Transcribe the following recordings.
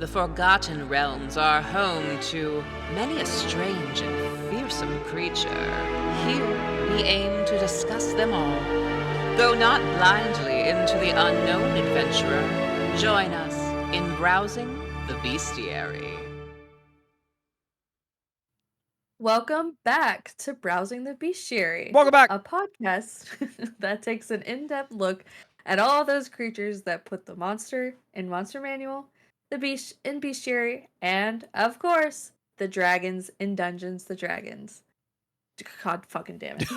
The Forgotten Realms are home to many a strange and fearsome creature. Here, we aim to discuss them all. Go not blindly into the unknown, adventurer. Join us in browsing the bestiary. Welcome back to Browsing the Bestiary. Welcome back. A podcast that takes an in-depth look at all those creatures that put the monster in Monster Manual, the beast in Bestiary, and, of course, the dragons in Dungeons the Dragons. God fucking damn it.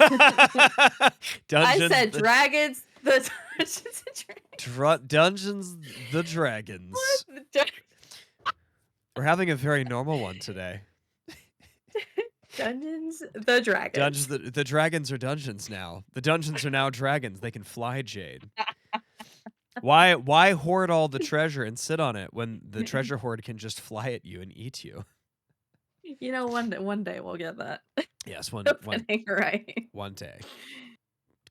I said dragons, the Dungeons and Dragons. Dungeons the Dragons. We're having a very normal one today. Dungeons the Dragons. The dragons are dungeons now. The dungeons are now dragons. They can fly, Jayde. Why hoard all the treasure and sit on it when the treasure hoard can just fly at you and eat you? You know, one day we'll get that. Yes, one right. One day.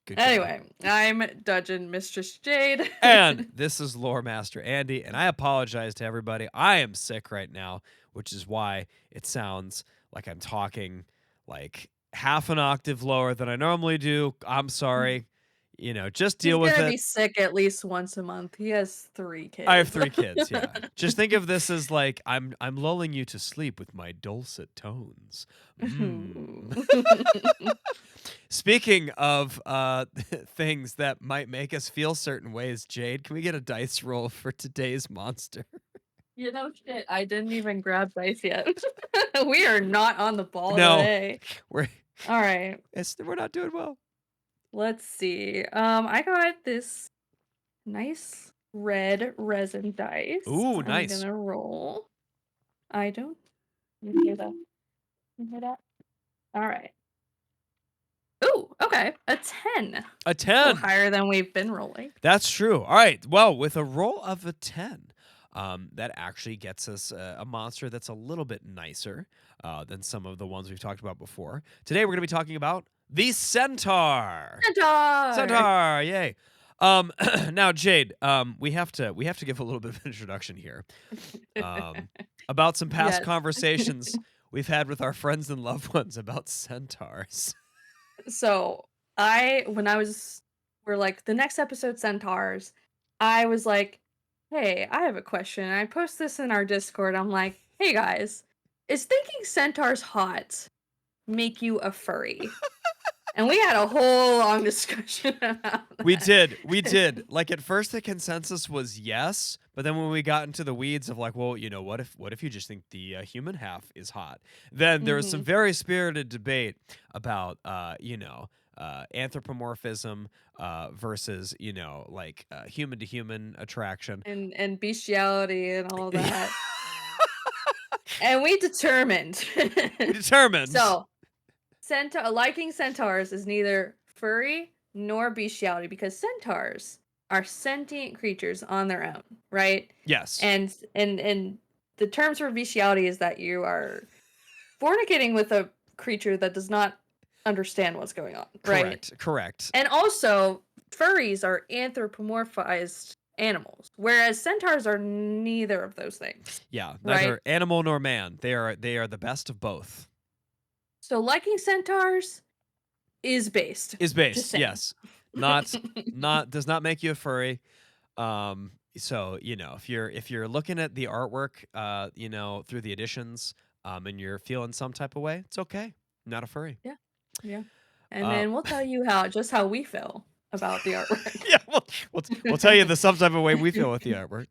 Good anyway, I'm Dungeon Mistress Jayde. And this is Lore Master Andy, and I apologize to everybody. I am sick right now, which is why it sounds like I'm talking like half an octave lower than I normally do. I'm sorry. You know, just deal with it. He's gonna be sick at least once a month. He has 3 kids. I have 3 kids, yeah. Just think of this as like I'm lulling you to sleep with my dulcet tones. Speaking of things that might make us feel certain ways, Jayde, can we get a dice roll for today's monster? You know, shit, I didn't even grab dice yet. We are not on the ball today. All right. We're not doing well. Let's see. I got this nice red resin dice. Ooh, nice. I'm gonna roll. I don't. You hear that? You hear that? All right. Ooh, okay. A 10. A 10. A little higher than we've been rolling. That's true. All right. Well, with a roll of a 10, that actually gets us a monster that's a little bit nicer than some of the ones we've talked about before. Today, we're going to be talking about the Centaur. Centaur! Yay! Now, Jayde, we have to give a little bit of an introduction here about some past conversations we've had with our friends and loved ones about centaurs. So we're like, the next episode centaurs, I was like, hey, I have a question. I post this in our Discord. I'm like, hey guys, is thinking centaurs hot make you a furry? And we had a whole long discussion about that. We did. Like at first the consensus was yes, but then when we got into the weeds of like, well, you know, what if you just think the human half is hot? Then there was some very spirited debate about anthropomorphism versus, like human to human attraction and bestiality and all that. And we determined. So liking centaurs is neither furry nor bestiality because centaurs are sentient creatures on their own, right? Yes. And the terms for bestiality is that you are fornicating with a creature that does not understand what's going on, right? Correct. And also, furries are anthropomorphized animals, whereas centaurs are neither of those things. Yeah, neither animal nor man. They are the best of both. So liking centaurs is based. Yes. Does not make you a furry. So, if you're looking at the artwork, through the editions, and you're feeling some type of way, it's okay. Not a furry. Yeah. And then we'll tell you how we feel about the artwork. Yeah, we'll tell you some type of way we feel with the artwork.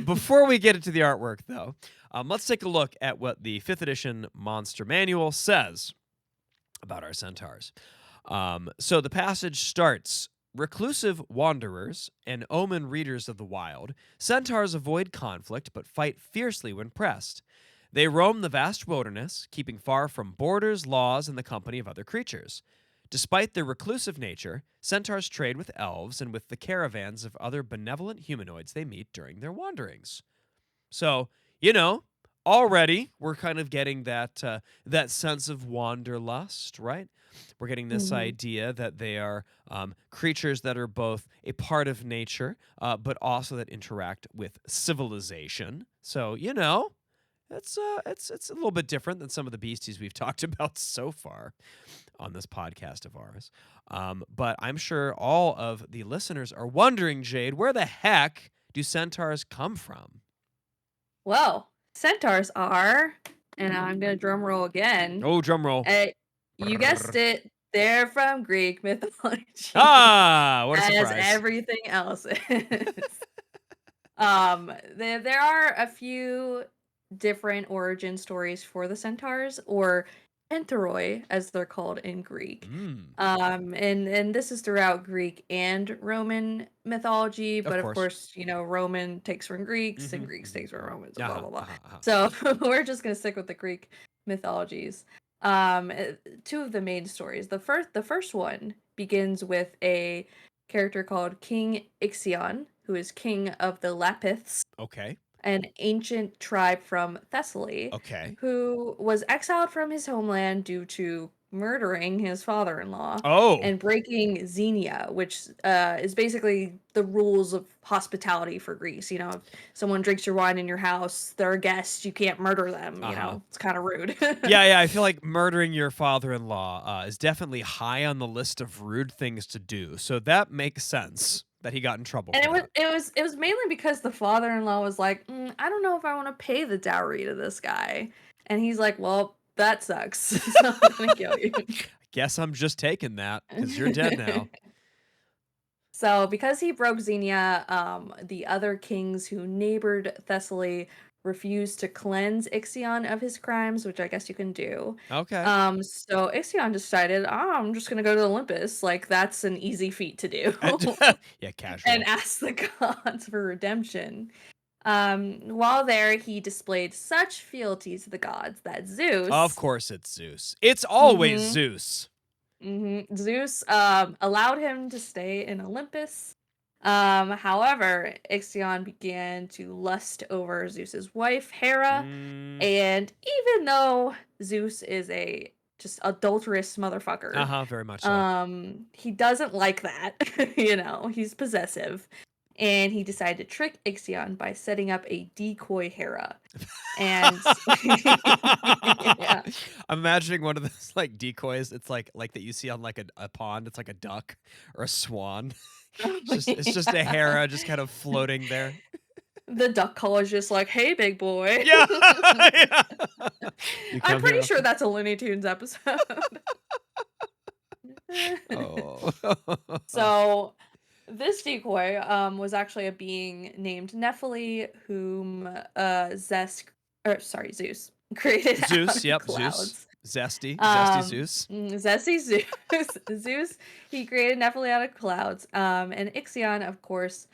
Before we get into the artwork, though, let's take a look at what the 5th edition Monster Manual says about our centaurs. So the passage starts, reclusive wanderers and omen readers of the wild, centaurs avoid conflict but fight fiercely when pressed. They roam the vast wilderness, keeping far from borders, laws, and the company of other creatures. Despite their reclusive nature, centaurs trade with elves and with the caravans of other benevolent humanoids they meet during their wanderings. So, already we're kind of getting that sense of wanderlust, right? We're getting this Hmm. idea that they are creatures that are both a part of nature, but also that interact with civilization. So it's a little bit different than some of the beasties we've talked about so far on this podcast of ours. But I'm sure all of the listeners are wondering, Jayde, where the heck do centaurs come from? Well, centaurs are, and I'm gonna drum roll again. Oh, drum roll. You guessed it, they're from Greek mythology, Ah, what a as surprise. everything else is. There are a few different origin stories for the centaurs, or enteroi, as they're called in Greek. Mm, And this is throughout Greek and Roman mythology, of but of course. course, Roman takes from Greeks and Mhm, Greeks mhm, takes from mhm. Romans, blah Uh-huh, blah blah. uh-huh, uh-huh. So we're just gonna stick with the Greek mythologies. Two of the main stories. The first one begins with a character called King Ixion, who is king of the Lapiths, Okay. an ancient tribe from Thessaly, Okay. who was exiled from his homeland due to murdering his father-in-law Oh. and breaking Xenia, which is basically the rules of hospitality for Greece. If someone drinks your wine in your house, they're a guest, you can't murder them. Uh-huh. It's kind of rude. Yeah, I feel like murdering your father-in-law is definitely high on the list of rude things to do. So that makes sense that he got in trouble And for it was that. it was it was mainly because the father-in-law was like, I don't know if I want to pay the dowry to this guy, and he's like, well, that sucks, so I'm gonna kill you. Guess I'm just taking that because you're dead now. So, because he broke Xenia, the other kings who neighbored Thessaly refused to cleanse Ixion of his crimes, which I guess you can do. Okay. So Ixion decided, I'm just gonna go to Olympus. Like, that's an easy feat to do. Yeah, And casual. ask the gods for redemption. While there, he displayed such fealty to the gods that Of Zeus, course it's Zeus. It's always mhm, Zeus. Zeus allowed him to stay in Olympus. However, Ixion began to lust over Zeus's wife, Hera, Mm, and even though Zeus is a just adulterous motherfucker, uh-huh, very much so. he doesn't like that. He's possessive. And he decided to trick Ixion by setting up a decoy Hera. And yeah. I'm imagining one of those like decoys. It's like that you see on like a pond. It's like a duck or a swan. It's just a Yeah. Hera just kind of floating there. The duck call is just like, "Hey, big boy." Yeah. Yeah. You I'm come here pretty to sure that's a Looney Tunes episode. Oh. So, this decoy was actually a being named Nephili, whom Zeus created out Zeus, of yep, Zeus. clouds. Zesty Zeus. Zesty Zeus. Zeus, he created Nephili out of clouds. And Ixion, of course,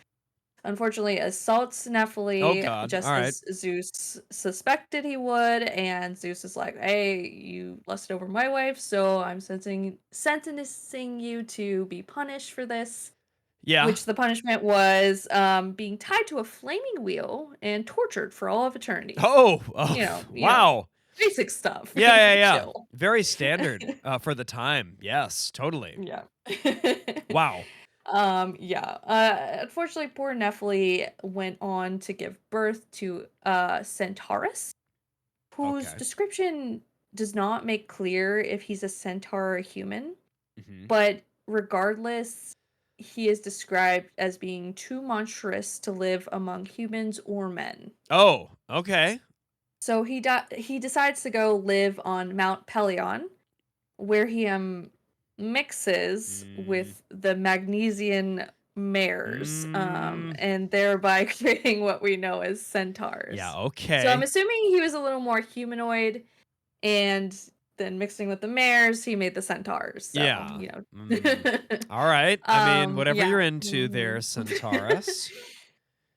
unfortunately assaults Oh Nephili God. All just right. as Zeus suspected he would, and Zeus is like, "Hey, you lusted over my wife, so I'm sentencing you to be punished for this." Yeah. Which the punishment was being tied to a flaming wheel and tortured for all of eternity. Oh, oh You know, you know, wow. basic stuff. Yeah, yeah, yeah. Chill. Very standard for the time. Yes, totally. Yeah. Wow. Yeah. Unfortunately, poor Nephili went on to give birth to Centaurus, whose Okay. description does not make clear if he's a centaur or a human, Hmm. but regardless, he is described as being too monstrous to live among humans or men. Oh, okay. So he decides to go live on Mount Pelion, where he mixes Mm, with the Magnesian mares, mm, and thereby creating what we know as yeah, centaurs. So I'm okay. assuming he was a little more humanoid, and then mixing with the mares, he made the centaurs. So Yeah. you know, All right. I mean, whatever yeah. you're into there, Mhm. Centaurus.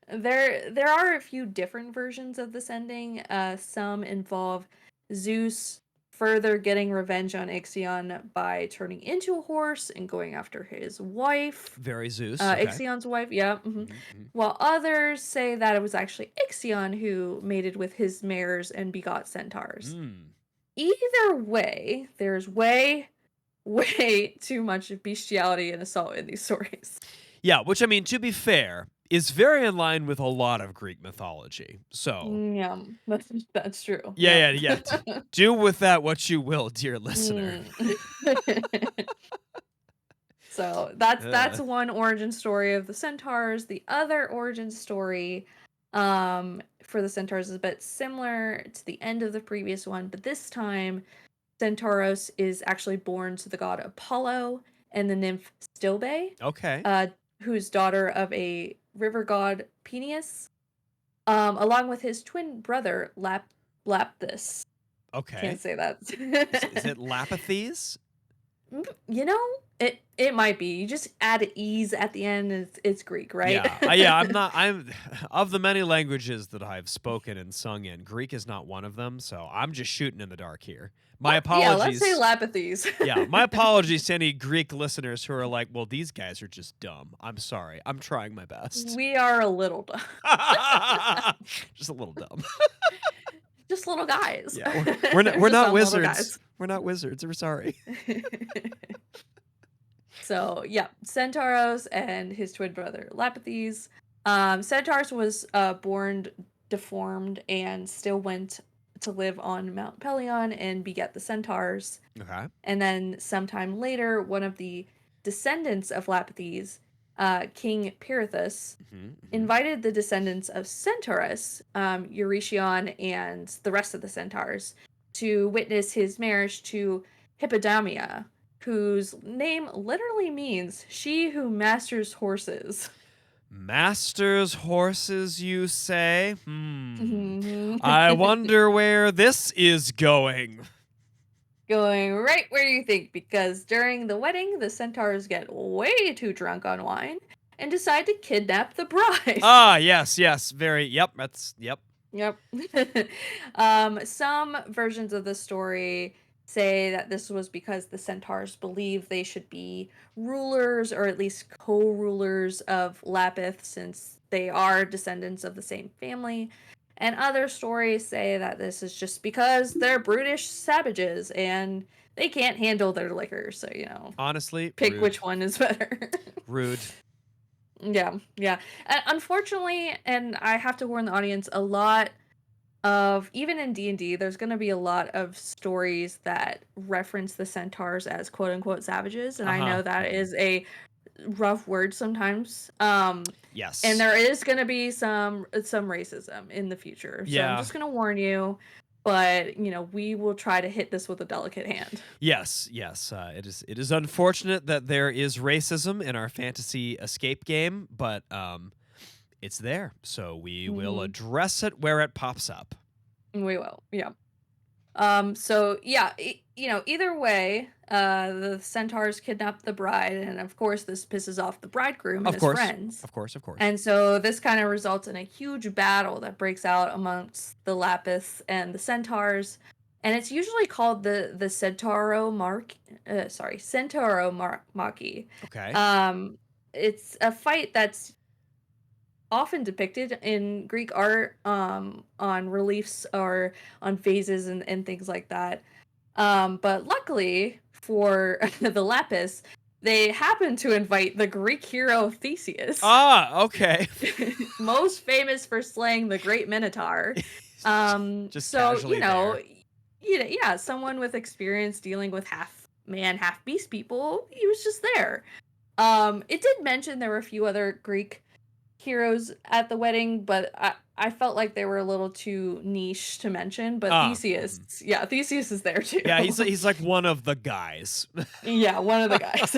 There are a few different versions of this ending. Some involve Zeus further getting revenge on Ixion by turning into a horse and going after his wife. Very Zeus. Okay. Ixion's wife, yeah. Mhm. While others say that it was actually Ixion who mated with his mares and begot centaurs. Mm. Either way, there's way too much bestiality and assault in these stories. Yeah, which I mean, to be fair, is very in line with a lot of Greek mythology. So Yeah, that's true. yeah. Do with that what you will, dear listener. So that's Uh, one origin story of the centaurs. The other origin story for the centaurs is a bit similar to the end of the previous one, but this time Centauros is actually born to the god Apollo and the nymph Stilbe, okay. who's daughter of a river god Peneus, along with his twin brother Lapthus. Okay. Can't say that. Is it Lapithes? You know, it might be. You just add ease at the end, and it's Greek, right? Yeah. I'm of the many languages that I've spoken and sung in, Greek is not one of them, so I'm just shooting in the dark here. My Yeah, let's apologies. say Lapithes. Yeah, my apologies to any Greek listeners who are like, well, these guys are just dumb. I'm sorry. I'm trying my best. We are a little dumb. Just a little dumb. Just little guys. Yeah, we're not Just dumb little wizards. guys. We're not wizards. We're sorry. So yeah, Centauros and his twin brother Lapithes. Centaurus was born deformed and still went to live on Mount Pelion and beget the centaurs. Okay. And then sometime later, one of the descendants of Lapithes, King Pirithous, invited the descendants of Centaurus, Eurytion, and the rest of the centaurs to witness his marriage to Hippodamia, whose name literally means she who masters horses. Masters horses, you say? I wonder where this is going. Going right where you think, because during the wedding, the centaurs get way too drunk on wine and decide to kidnap the bride. Ah, yes. Yep. Yep. Some versions of the story say that this was because the centaurs believe they should be rulers or at least co-rulers of Lapith, since they are descendants of the same family. And other stories say that this is just because they're brutish savages and they can't handle their liquor. So, Honestly, pick rude. which one is better. Rude. Yeah. Unfortunately, and I have to warn the audience, a lot of, even in D&D, there's going to be a lot of stories that reference the centaurs as quote unquote savages, and I know that is a rough word sometimes. Yes. And there is going to be some racism in the future. So I'm just going to warn you, but we will try to hit this with a delicate hand. Yes. It is unfortunate that there is racism in our fantasy escape game, but it's there, so we will address it where it pops up. We will, yeah. So yeah, either way, the centaurs kidnap the bride, and of course this pisses off the bridegroom and his friends. Of course. And so this kind of results in a huge battle that breaks out amongst the Lapiths and the centaurs, and it's usually called the Centauromachy. Okay. It's a fight that's often depicted in Greek art, on reliefs or on vases and things like that. But luckily for the Lapis, they happen to invite the Greek hero Theseus. Ah, okay. Most famous for slaying the great Minotaur. Just so casually yeah, someone with experience dealing with half man, half beast people. He was just there. It did mention there were a few other Greek heroes at the wedding, but I felt like they were a little too niche to mention. But Theseus is there too. Yeah, he's like one of the guys. Yeah, one of the guys.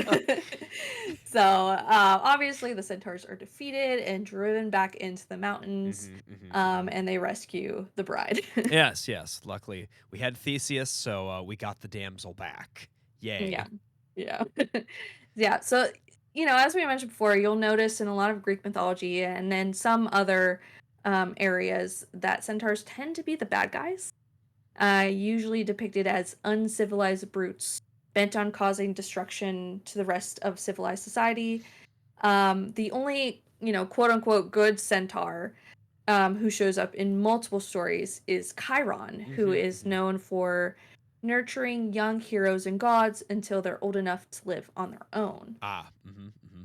So obviously the centaurs are defeated and driven back into the mountains, and they rescue the bride. Yes. Luckily, we had Theseus, so we got the damsel back. Yay. Yeah. Yeah. So as we mentioned before, you'll notice in a lot of Greek mythology and then some other areas that centaurs tend to be the bad guys. usually depicted as uncivilized brutes bent on causing destruction to the rest of civilized society. The only, quote unquote, good centaur who shows up in multiple stories is Chiron, who is known for nurturing young heroes and gods until they're old enough to live on their own.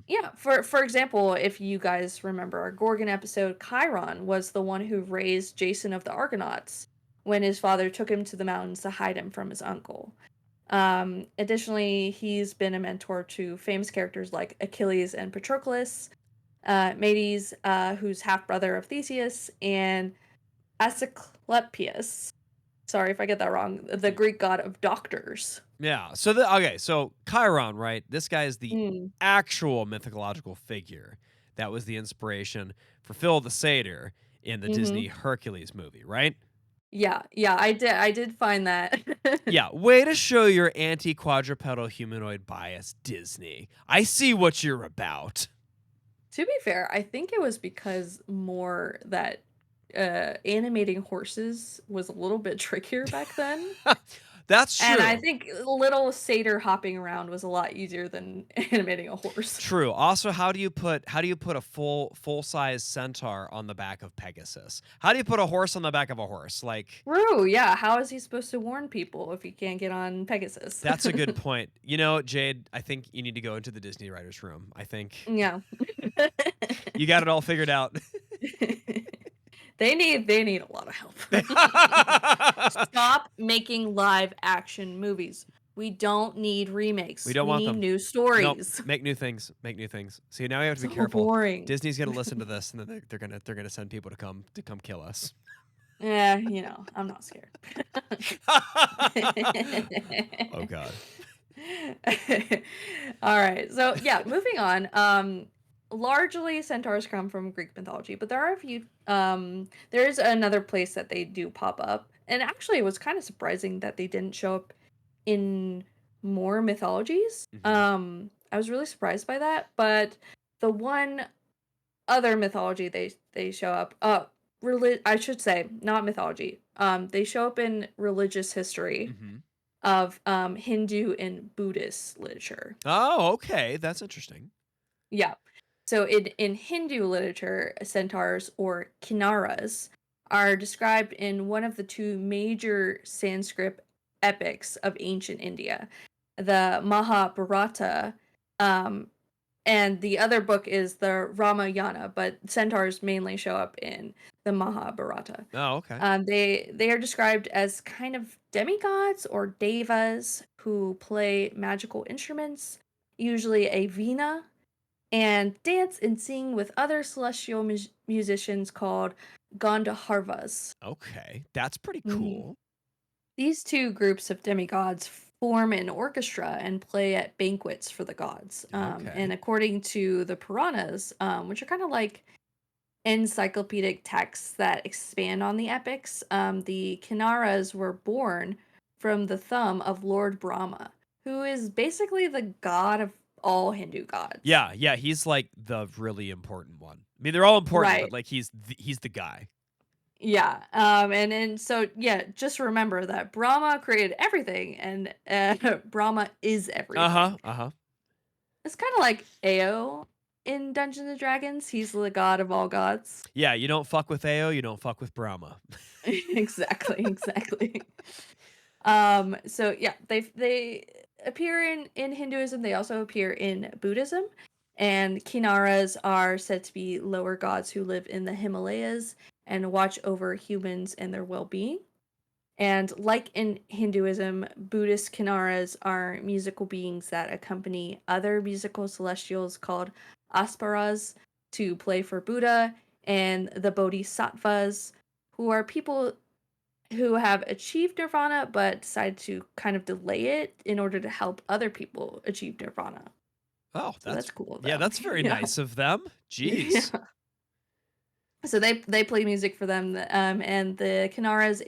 Yeah, for example, if you guys remember our Gorgon episode, Chiron was the one who raised Jason of the Argonauts when his father took him to the mountains to hide him from his uncle. Additionally, he's been a mentor to famous characters like Achilles and Patroclus, Medes, who's half brother of Theseus, and Asclepius. Sorry if I get that wrong. The Greek god of doctors. Yeah. So so Chiron, right? This guy is the actual mythological figure that was the inspiration for Phil the Satyr in the Disney Hercules movie, right? Yeah, I did find that. Yeah, way to show your anti-quadrupedal humanoid bias, Disney. I see what you're about. To be fair, I think it was because more that animating horses was a little bit trickier back then. That's true. And I think little satyr hopping around was a lot easier than animating a horse. True. Also, how do you put a full-size centaur on the back of Pegasus? How do you put a horse on the back of a horse? Like, True, yeah. How is he supposed to warn people if he can't get on Pegasus? That's a good point. You know, Jayde, I think you need to go into the Disney writers' room. I think Yeah. you got it all figured out. They need a lot of help. Stop making live action movies. We don't need remakes. We don't want need them. new stories. Nope. Make new things. Make new things. See, now we have to be So careful. boring. Disney's gonna listen to this, and then they're gonna send people to come kill us. Yeah, I'm not scared. Oh God. All right. So yeah, moving on. Largely centaurs come from Greek mythology, but there are a few. There's another place that they do pop up, and actually, it was kind of surprising that they didn't show up in more mythologies. I was really surprised by that. But the one other mythology they show up, I should say, not mythology. They show up in religious history of Hindu and Buddhist literature. Oh, okay, that's interesting. Yeah. So in Hindu literature, centaurs or kinnaras are described in one of the two major Sanskrit epics of ancient India, the Mahabharata, and the other book is the Ramayana, but centaurs mainly show up in the Mahabharata. Oh, okay. They are described as kind of demigods or devas who play magical instruments, usually a veena, and dance and sing with other celestial musicians called Gandharvas. Okay, that's pretty cool. These two groups of demigods form an orchestra and play at banquets for the gods. And according to the Puranas, which are kind of like encyclopedic texts that expand on the epics, the Kinnaras were born from the thumb of Lord Brahma, who is basically the god of all Hindu gods. Yeah, he's like the really important one. I mean, they're all important, Right. but like he's the guy. Yeah. And so yeah, just remember that Brahma created everything, and Brahma is everything. It's kind of like Ao in Dungeons and Dragons. He's the god of all gods. Yeah, you don't fuck with Ao, you don't fuck with Brahma. Exactly. So yeah, they appear in Hinduism. They also appear in Buddhism, and Kinnaras are said to be lower gods who live in the Himalayas and watch over humans and their well-being. And like in Hinduism, Buddhist Kinnaras are musical beings that accompany other musical celestials called Asparas to play for Buddha, and the Bodhisattvas, who are people who have achieved nirvana but decide to kind of delay it in order to help other people achieve nirvana. Oh, So that's cool. Yeah, that's very nice of them. Jeez. Yeah. So they play music for them, and the Kinnaras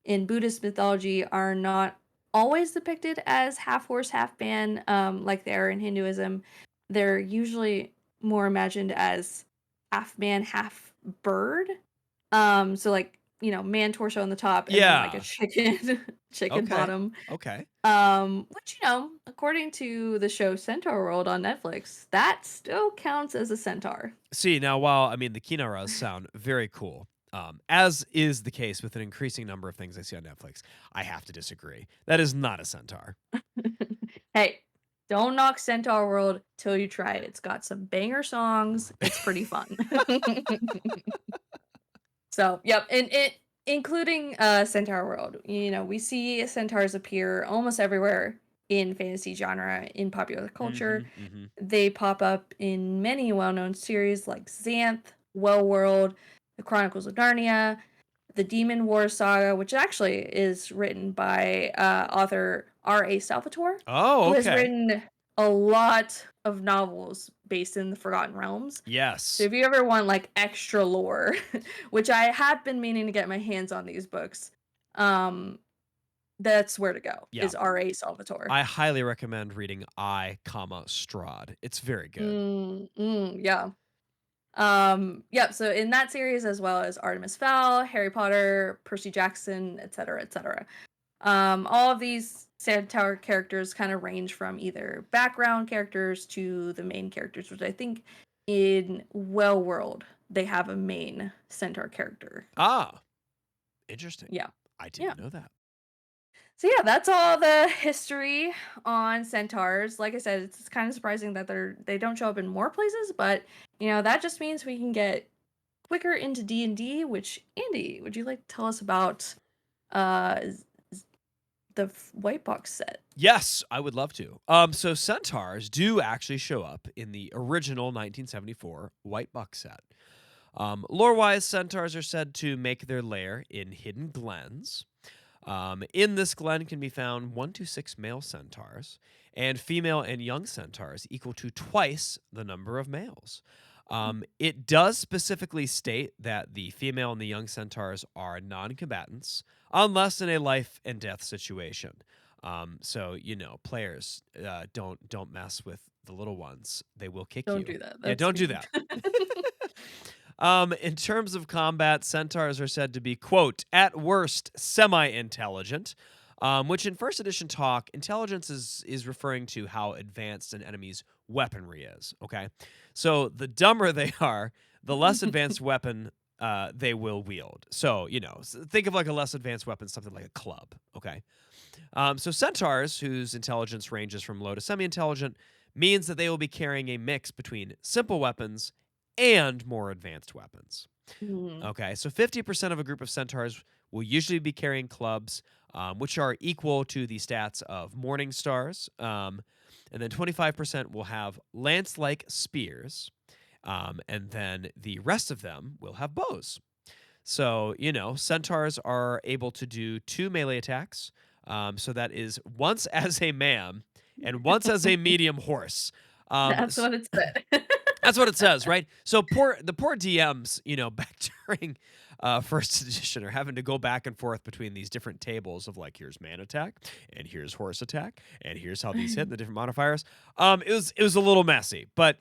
in Buddhist mythology are not always depicted as half horse, half man, like they are in Hinduism. They're usually more imagined as half man, half bird. So like man torso on the top and then like a Yeah. chicken Okay. bottom. Okay. Which, according to the show Centaur World on Netflix, that still counts as a centaur. See, now while I mean the Kinaras sound very cool, as is the case with an increasing number of things I see on Netflix, I have to disagree. That is not a centaur. Hey, don't knock Centaur World till you try it. It's got some banger songs. It's pretty fun. So, yep, and including Centaur World. We see centaurs appear almost everywhere in fantasy genre in popular culture. Mhm, mhm. They pop up in many well-known series like Xanth, Well World, The Chronicles of Narnia, the Demon War Saga, which actually is written by author R.A. Salvatore, Oh, who has okay. written a lot of novels based in the Forgotten Realms. So Yes. if you ever want like extra lore, which I have been meaning to get my hands on these books, um, that's where to go, Yeah. is R.A. Salvatore. I highly recommend reading Strahd. It's very good. Yeah. Yep, so in that series, as well as Artemis Fowl, Harry Potter, Percy Jackson, etc., etc. All of these Centaur characters kind of range from either background characters to the main characters, which I think in Well World they have a main Centaur character. Ah, interesting. Yeah. I Yeah. didn't know that. So yeah, that's all the history on centaurs. Like I said, it's kind of surprising that they don't show up in more places, but that just means we can get quicker into D&D, which Andy, would you like to tell us about uh the white box set? Yes, I would love to. So centaurs do actually show up in the original 1974 White Buck set. Lore-wise, centaurs are said to make their lair in hidden glens. In this glen can be found 1 to 6 male centaurs, and female and young centaurs equal to twice the number of males. It does specifically state that the female and the young centaurs are non-combatants, unless in a life and death situation. So players don't mess with the little ones; they will kick Don't you. do that. Yeah, That's don't do mean. that. In terms of combat, centaurs are said to be, quote, at worst, semi-intelligent, which in first edition talk, intelligence is referring to how advanced an enemy's weaponry is, okay? So the dumber they are, the less advanced weapon they will wield. So, think of like a less advanced weapon, something like a club, okay? So centaurs, whose intelligence ranges from low to semi-intelligent, means that they will be carrying a mix between simple weapons and more advanced weapons. Mhm. Okay, so 50% of a group of centaurs will usually be carrying clubs, which are equal to the stats of morning stars. And then 25% will have lance-like spears. And then the rest of them will have bows. So, centaurs are able to do 2 melee attacks. So that is once as a man and once as a medium horse. That's what it said. That's what it says, right? So the poor DMs, back during first edition are having to go back and forth between these different tables of like, here's man attack and here's horse attack and here's how these hit and the different modifiers. It was a little messy, but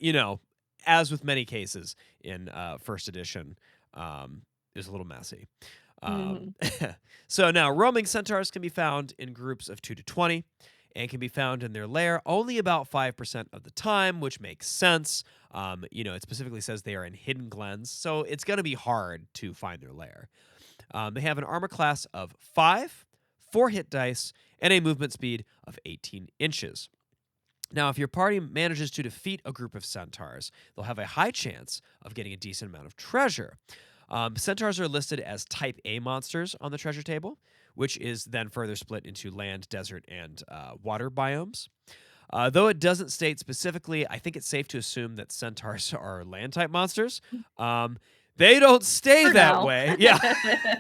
as with many cases in first edition, it was a little messy. So now roaming centaurs can be found in groups of 2 to 20. And can be found in their lair only about 5% of the time, which makes sense. It specifically says they are in hidden glens, so it's going to be hard to find their lair. They have an armor class of 5, 4 hit dice, and a movement speed of 18 inches. Now, if your party manages to defeat a group of centaurs, they'll have a high chance of getting a decent amount of treasure. Centaurs are listed as Type A monsters on the treasure table, which is then further split into land, desert, and water biomes. Though it doesn't state specifically, I think it's safe to assume that centaurs are land-type monsters. They don't stay For that now. way. Yeah.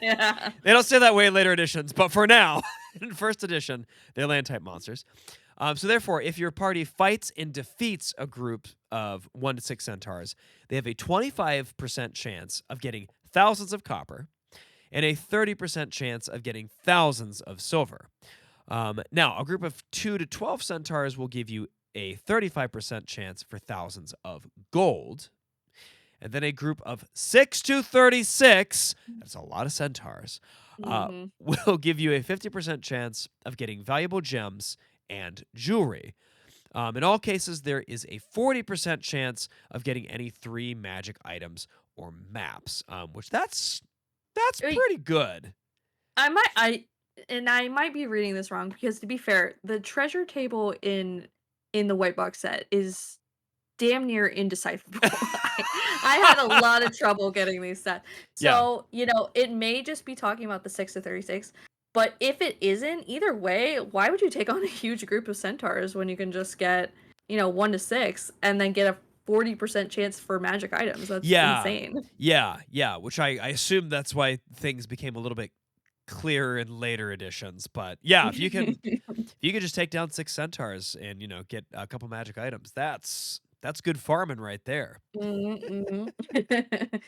Yeah. They don't stay that way in later editions, but for now, in first edition, they're land-type monsters. So therefore, if your party fights and defeats a group of 1 to 6 centaurs, they have a 25% chance of getting thousands of copper and a 30% chance of getting thousands of silver. Now, a group of 2 to 12 centaurs will give you a 35% chance for thousands of gold. and then a group of 6 to 36, that's a lot of centaurs, Mhm. will give you a 50% chance of getting valuable gems and jewelry. In all cases, there is a 40% chance of getting any 3 magic items or maps, which that's Wait, pretty good. I might be reading this wrong because to be fair, the treasure table in the white box set is damn near indecipherable. I had a lot of trouble getting these set. Yeah. So, it may just be talking about the 6 to 36, but if it isn't, either way, why would you take on a huge group of centaurs when you can just get, 1 to 6 and then get a 40% chance for magic items? That's Yeah. insane. Yeah, which I assume that's why things became a little bit clearer in later editions, but yeah, if you could just take down 6 centaurs and, get a couple magic items, that's good farming right there. Mhm, mhm.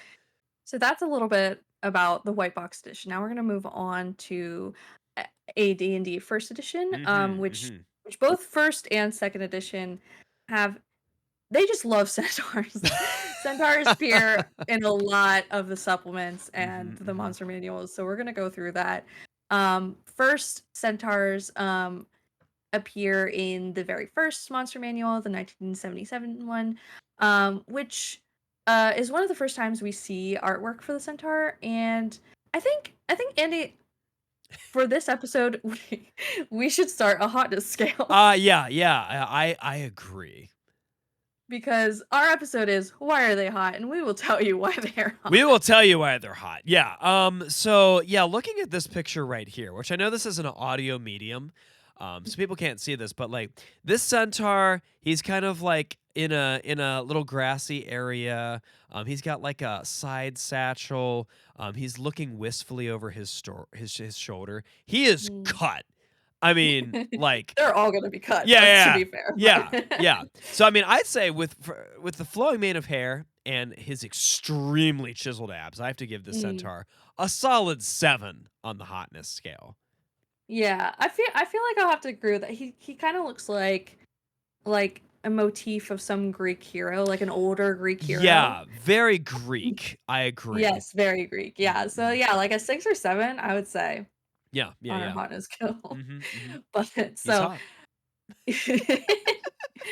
So that's a little bit about the white box edition. Now we're gonna move on to AD&D first edition, Mhm, which mhm. both first and second edition have they just love centaurs. Centaurs appear in a lot of the supplements and Mhm, the mhm. monster manuals, so we're gonna go through that. First, centaurs appear in the very first monster manual, the 1977 one, which is one of the first times we see artwork for the centaur. And I think Andy, for this episode, we should start a hotness scale Yeah, I agree. because our episode is why are they hot, and we will tell you why they're We hot. will tell you why they're hot. Yeah. So yeah, looking at this picture right here, which I know this is an audio medium, so people can't see this, but like this centaur, he's kind of like in a little grassy area. He's got like a side satchel. He's looking wistfully over his shoulder. He is Mm. cut. I mean, like They're all gonna be cut. yeah, Let's to yeah, be fair, yeah, but yeah. So I mean, I'd say with the flowing mane of hair and his extremely chiseled abs, I have to give the Mm. centaur a solid 7 on the hotness scale. Yeah, I feel like I'll have to agree with that. He kind of looks like a motif of some Greek hero, like an older Greek hero. Yeah, very Greek. I agree. Yes, very Greek. Yeah. Mhm, So mhm. yeah, like a 6 or 7, I would say Yeah, yeah, on our yeah. hotness scale. Mhm, mhm. But He's so hot.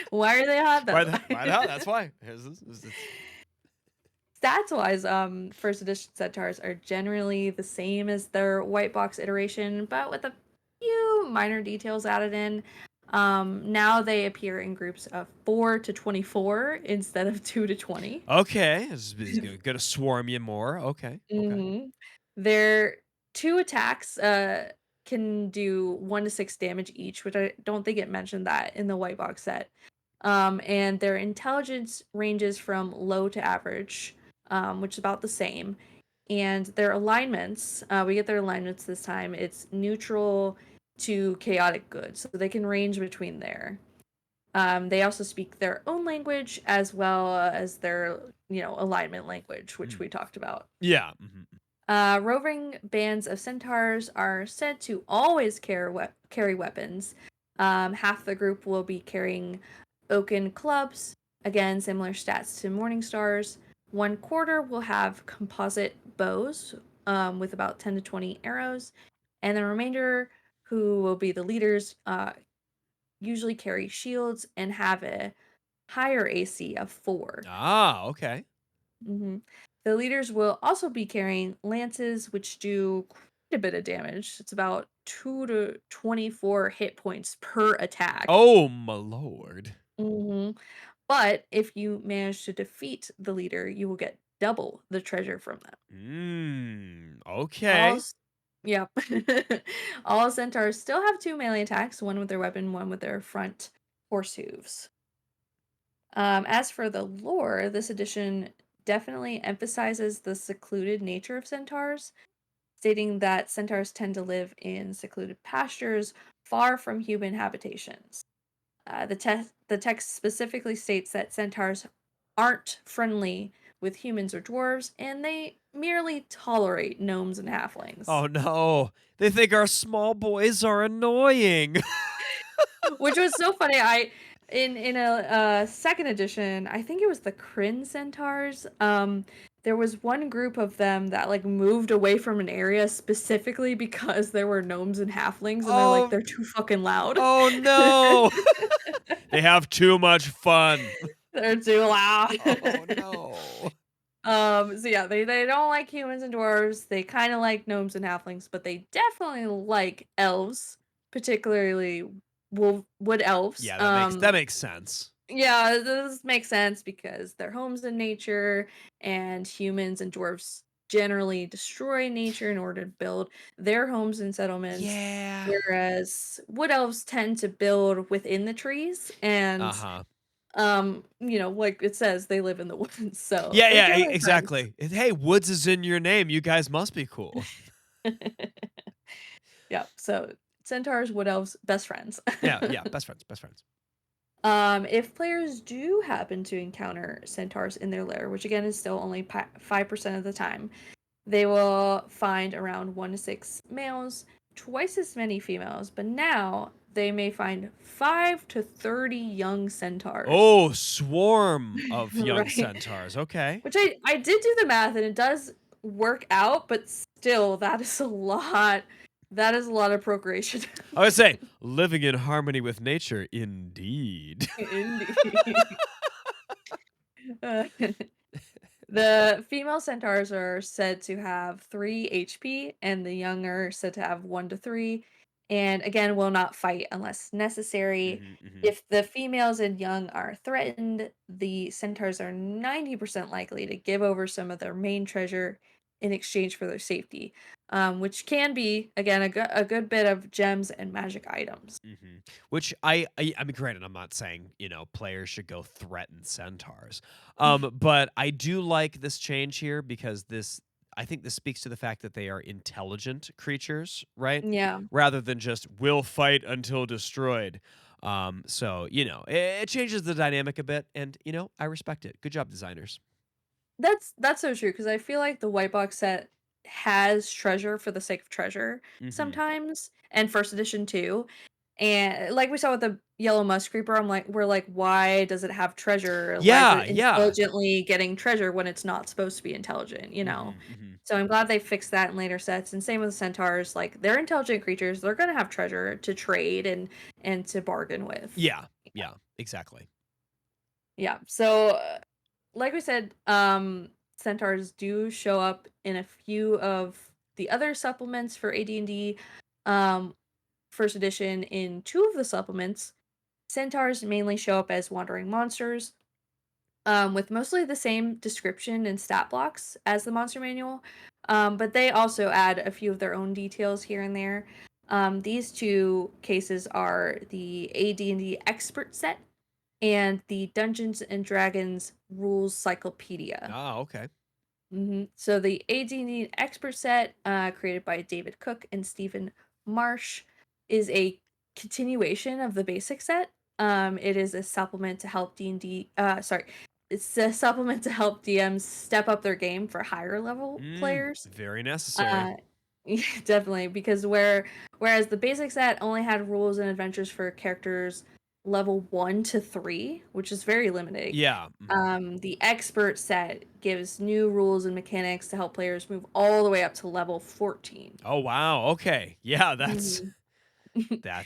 why are they hot? Why That's the why why. not? That's why. Stats wise, first edition centaurs are generally the same as their white box iteration, but with a few minor details added in. Now they appear in groups of 4 to 24 instead of 2 to 20. Okay, he's gonna swarm you more. Okay, okay. Mhm. Their 2 attacks, can do 1 to 6 damage each, which I don't think it mentioned that in the white box set. And their intelligence ranges from low to average, which is about the same. And their alignments, we get their alignments this time. It's neutral to chaotic good, so they can range between there. They also speak their own language as well as their, alignment language, which Mm. we talked about. Yeah. Mhm. Roving bands of centaurs are said to always carry weapons. Half the group will be carrying oaken clubs, again, similar stats to Morning Stars. One quarter will have composite bows with about 10 to 20 arrows, and the remainder, who will be the leaders, usually carry shields and have a higher AC of 4. Ah, okay. Mhm. The leaders will also be carrying lances, which do quite a bit of damage. It's about 2 to 24 hit points per attack. Oh my lord. Mhm. But if you manage to defeat the leader, you will get double the treasure from them. All, Okay. s- yep. All centaurs still have 2 melee attacks, one with their weapon, one with their front horse hooves. As for the lore, this edition definitely emphasizes the secluded nature of centaurs, stating that centaurs tend to live in secluded pastures far from human habitations. The text specifically states that centaurs aren't friendly with humans or dwarves, and they merely tolerate gnomes and halflings. Oh no. They think our small boys are annoying. Which was so funny. In a second edition, I think it was the Kryn Centaurs. There was one group of them that like moved away from an area specifically because there were gnomes and halflings, and Oh, they're too fucking loud. oh no! They have too much fun. They're too loud. Oh no! So yeah, they don't like humans and dwarves. They kind of like gnomes and halflings, but they definitely like elves, particularly wood elves. Yeah, that makes sense. Yeah, this makes sense because their homes in nature, and humans and dwarves generally destroy nature in order to build their homes and settlements, Yeah. whereas wood elves tend to build within the trees Uh and huh. like it says, they live in the woods, so Yeah, they're yeah, generally friends. exactly. Hey, Woods is in your name. You guys must be cool. Yeah, so centaurs, wood elves, best friends. Yeah, yeah, best friends, best friends. If players do happen to encounter centaurs in their lair, which again is still only 5% of the time, they will find around 1 to 6 males, twice as many females, but now they may find 5 to 30 young centaurs. Oh, swarm of young Right. centaurs. Okay. Which I did do the math and it does work out, but still, that is a lot. That is a lot of procreation. I would say living in harmony with nature, indeed. Indeed. Uh, The female centaurs are said to have 3 HP, and the young are said to have 1 to 3, and again, will not fight unless necessary. Hmm, hmm. If the females and young are threatened, the centaurs are 90% likely to give over some of their main treasure in exchange for their safety, which can be, again, a good bit of gems and magic items. Hmm. Which I mean, granted, I'm not saying players should go threaten centaurs, but I do like this change here because I think this speaks to the fact that they are intelligent creatures, right? Yeah. Rather than just will fight until destroyed. So it changes the dynamic a bit, and I respect it. Good job, designers. That's so true because I feel like the white box set has treasure for the sake of treasure Hmm. sometimes, and first edition too. And like we saw with the yellow musk creeper, we're like, why does it have treasure? Why is Yeah, it yeah. intelligently getting treasure when it's not supposed to be intelligent, you know? Hmm, hmm. So I'm glad they fixed that in later sets. And same with the centaurs, like they're intelligent creatures. They're gonna have treasure to trade and to bargain with. Yeah, yeah, exactly. Yeah. So like we said, centaurs do show up in a few of the other supplements for AD&D. Um, First edition, in 2 of the supplements, centaurs mainly show up as wandering monsters, with mostly the same description and stat blocks as the monster manual, but they also add a few of their own details here and there. These 2 cases are the AD&D expert set and the Dungeons and Dragons Rules Cyclopedia. Ah, okay. So the AD&D expert set, created by David Cook and Stephen Marsh, is a continuation of the basic set. It is a supplement to help D&D. Sorry, it's a supplement to help DMs step up their game for higher level players. Very necessary. Uh, yeah, definitely, because whereas the basic set only had rules and adventures for characters level 1 to 3, which is very limiting. Yeah. Mhm. The expert set gives new rules and mechanics to help players move all the way up to level 14. Oh wow. Okay. Yeah, that's Mhm.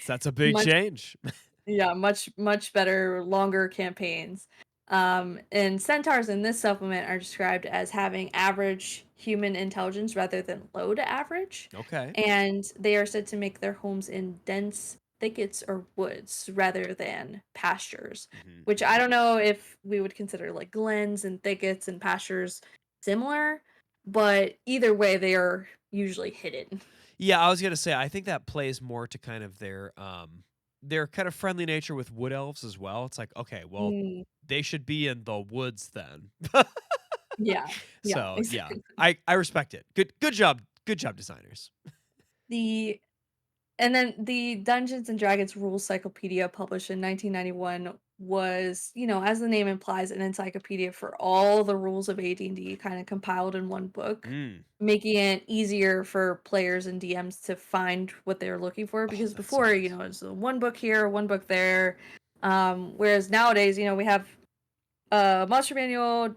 that's a big Much change. Yeah, much better, longer campaigns. And centaurs in this supplement are described as having average human intelligence rather than low to average, Okay. and they are said to make their homes in dense thickets or woods rather than pastures, Hmm, which I hmm. don't know if we would consider like glens and thickets and pastures similar, but either way, they are usually hidden. Yeah, I was gonna say I think that plays more to kind of their kind of friendly nature with wood elves as well. It's like, okay, well, Mm, they should be in the woods then. yeah, yeah, So yeah, exactly. I respect it. Good job. Good job, designers. The And then the Dungeons and Dragons Rules Cyclopedia, published in 1991, was, as the name implies, an encyclopedia for all the rules of AD&D kind of compiled in one book, Mm. making it easier for players and DMs to find what they're looking for. Oh, Because that's so before, nice. it's one book here, one book there. Whereas nowadays, we have Monster Manual,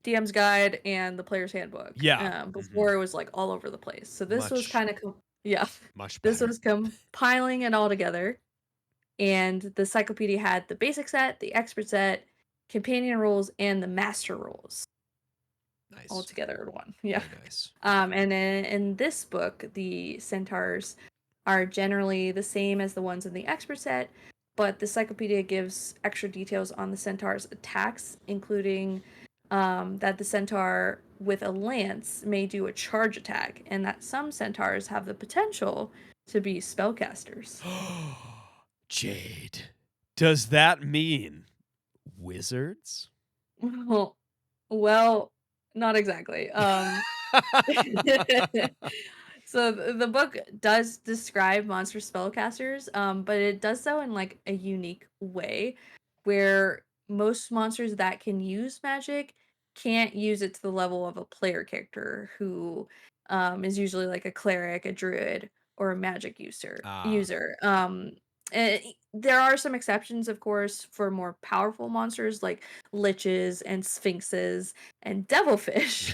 DM's Guide, and the Player's Handbook. Yeah. Before it was like all over the place. So this was Much, kind of yeah, much this better. was compiling it all together. And the encyclopedia had the basic set, the expert set, companion rules, and the master rules all Nice. together in one. Yeah. Very nice. And in this book, the centaurs are generally the same as the ones in the expert set, but the encyclopedia gives extra details on the centaur's attacks, including that the centaur with a lance may do a charge attack, and that some centaurs have the potential to be spellcasters. Jayde, does that mean wizards? Well, not exactly. So the book does describe monster spellcasters, but it does so in like a unique way where most monsters that can use magic can't use it to the level of a player character who is usually like a cleric, a druid, or a magic user. Ah. User. There are some exceptions, of course, for more powerful monsters like liches and sphinxes and devilfish,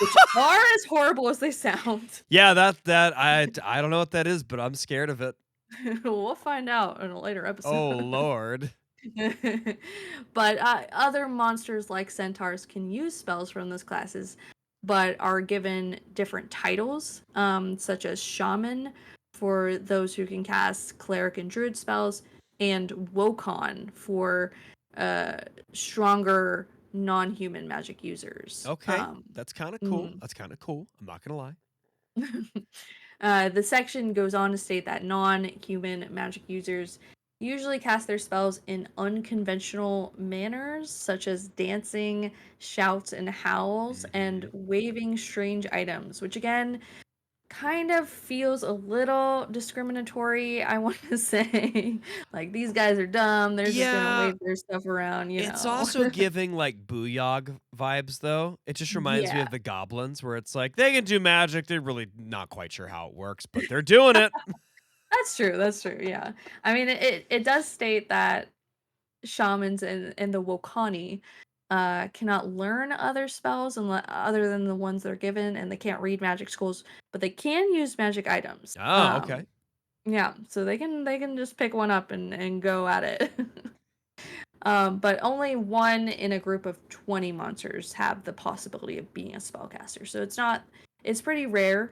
which are as horrible as they sound. Yeah, that I don't know what that is, but I'm scared of it. We'll find out in a later episode. Oh lord. But other monsters like centaurs can use spells from those classes, but are given different titles, such as shaman for those who can cast cleric and druid spells, and wokon for uh, stronger non-human magic users. Okay. That's kind of cool. Mhm. That's kind of cool. I'm not going to lie. The section goes on to state that non-human magic users usually cast their spells in unconventional manners, such as dancing, shouts, and howls, and Mhm. waving strange items, which again kind of feels a little discriminatory, I want to say. Like, these guys are dumb, they're just gonna Yeah, wave their stuff around, you it's know. also giving like booyog vibes though. It just reminds me Yeah. of the goblins where it's like they can do magic, they're really not quite sure how it works, but they're doing it. That's true, yeah. I mean, it does state that shamans and the Wokani cannot learn other spells other than the ones they're given, and they can't read magic schools, but they can use magic items. Oh, okay. Yeah, so they can just pick one up and go at it. But only one in a group of 20 monsters have the possibility of being a spellcaster. So it's pretty rare.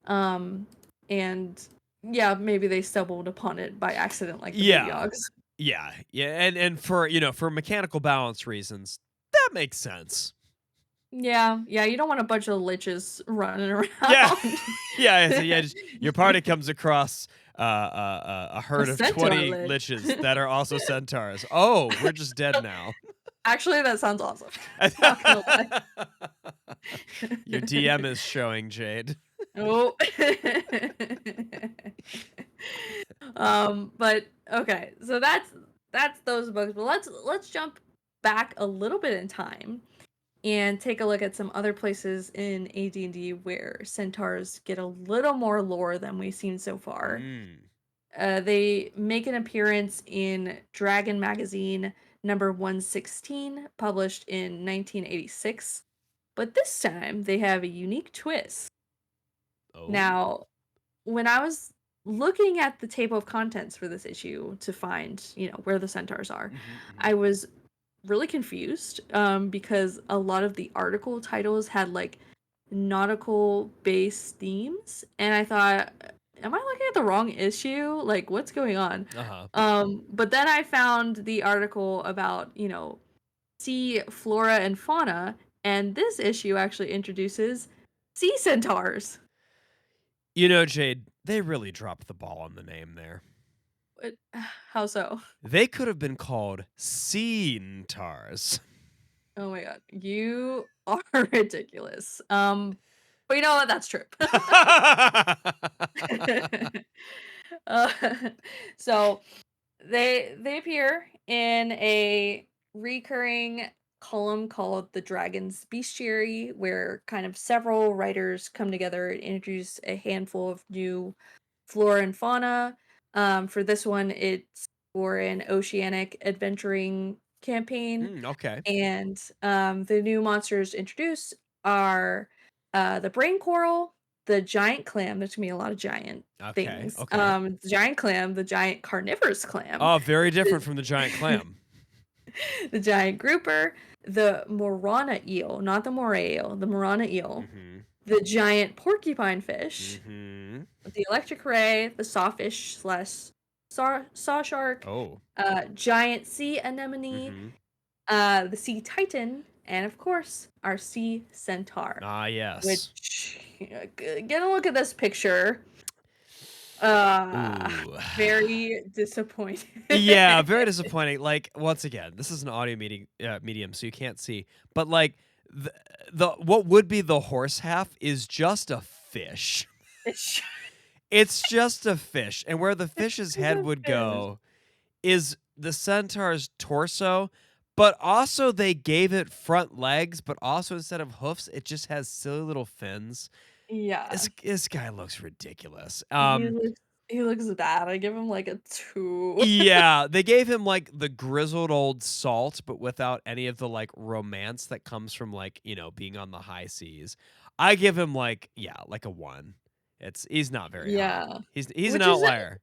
Um, and yeah, maybe they stumbled upon it by accident like the Yeah. Booyogs. Yeah. Yeah, and for, for mechanical balance reasons, that makes sense. Yeah, you don't want a bunch of liches running around. Yeah. Yeah, so yeah, just your party comes across a A herd of centaur 20 lich. liches that are also centaurs. Oh, we're just dead now. Actually, that sounds awesome. Not gonna lie. Your DM is showing, Jayde. Oh. But okay, so that's those books. But let's jump back a little bit in time and take a look at some other places in AD&D where centaurs get a little more lore than we've seen so far. Mm. They make an appearance in Dragon Magazine number 116, published in 1986. But this time, they have a unique twist. Oh. Now, when I was looking at the table of contents for this issue to find, where the centaurs are, I was really confused because a lot of the article titles had like nautical based themes, and I thought, am I looking at the wrong issue? Like, what's going on? Uh-huh. But then I found the article about, sea flora and fauna, and this issue actually introduces sea centaurs. Jayde, they really dropped the ball on the name there. How so? They could have been called centaurs. Oh my god, you are ridiculous. But you know what? That's true. uh, so they appear in a recurring column called the Dragon's Bestiary, where kind of several writers come together and introduce a handful of new flora and fauna. For this one, it's for an oceanic adventuring campaign. Okay. And the new monsters introduced are the brain coral, the giant clam. There's gonna be a lot of giant Okay. things. Okay. The giant clam, the giant carnivorous clam, Oh, very different from the giant clam. the giant grouper, the morana eel, not the moray eel, the morana eel, Mm-hmm. the giant porcupine fish, Mm-hmm. the electric ray, the sawfish slash saw shark, Oh. giant sea anemone, Mm-hmm. the sea titan, and of course our sea centaur. Ah, yes. Which get a look at this picture. Uh, Ooh. very disappointing. Yeah, very disappointing. Like, once again, this is an audio medium, so you can't see. But like the, the what would be the horse half is just a fish. It's It's just a fish, and where the fish's just head a would fish. go is the centaur's torso. But also, they gave it front legs. But also, instead of hoofs, it just has silly little fins. Yeah, This guy looks ridiculous. he looks bad. I give him like a 2. Yeah, they gave him like the grizzled old salt, but without any of the like romance that comes from like, being on the high seas. I give him like, yeah, like a 1. He's not very hot. Yeah, He's an which is outlier.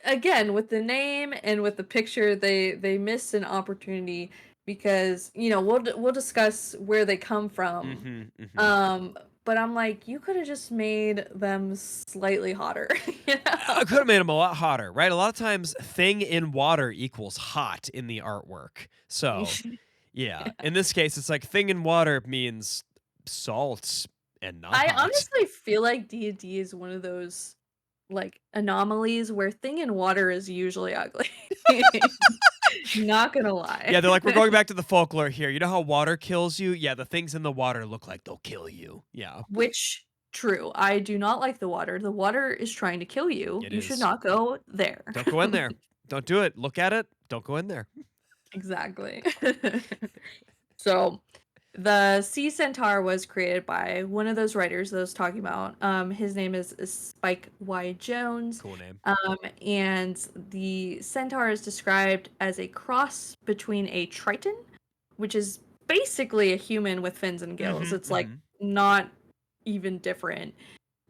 again with the name and with the picture, they missed an opportunity because we'll discuss where they come from. Mhm. Mhm. Um, but I'm like, you could have just made them slightly hotter, you I could know? have made him a lot hotter, right? A lot of times thing in water equals hot in the artwork. So, yeah. In this case it's like thing in water means salt and not I hot. honestly feel like D&D is one of those like anomalies where thing in water is usually ugly. Not gonna lie. Yeah, they're like, we're going back to the folklore here. You know how water kills you? Yeah, the things in the water look like they'll kill you. Yeah, Which true. I do not like the water. The water is trying to kill you. it You should is. not go there. Don't go in there. Don't do it. Look at it. Don't go in there. Exactly. So the Sea Centaur was created by one of those writers that I was talking about. His name is Spike Y. Jones. Cool name. And the centaur is described as a cross between a triton, which is basically a human with fins and gills. Mhm, It's like mhm. not even different.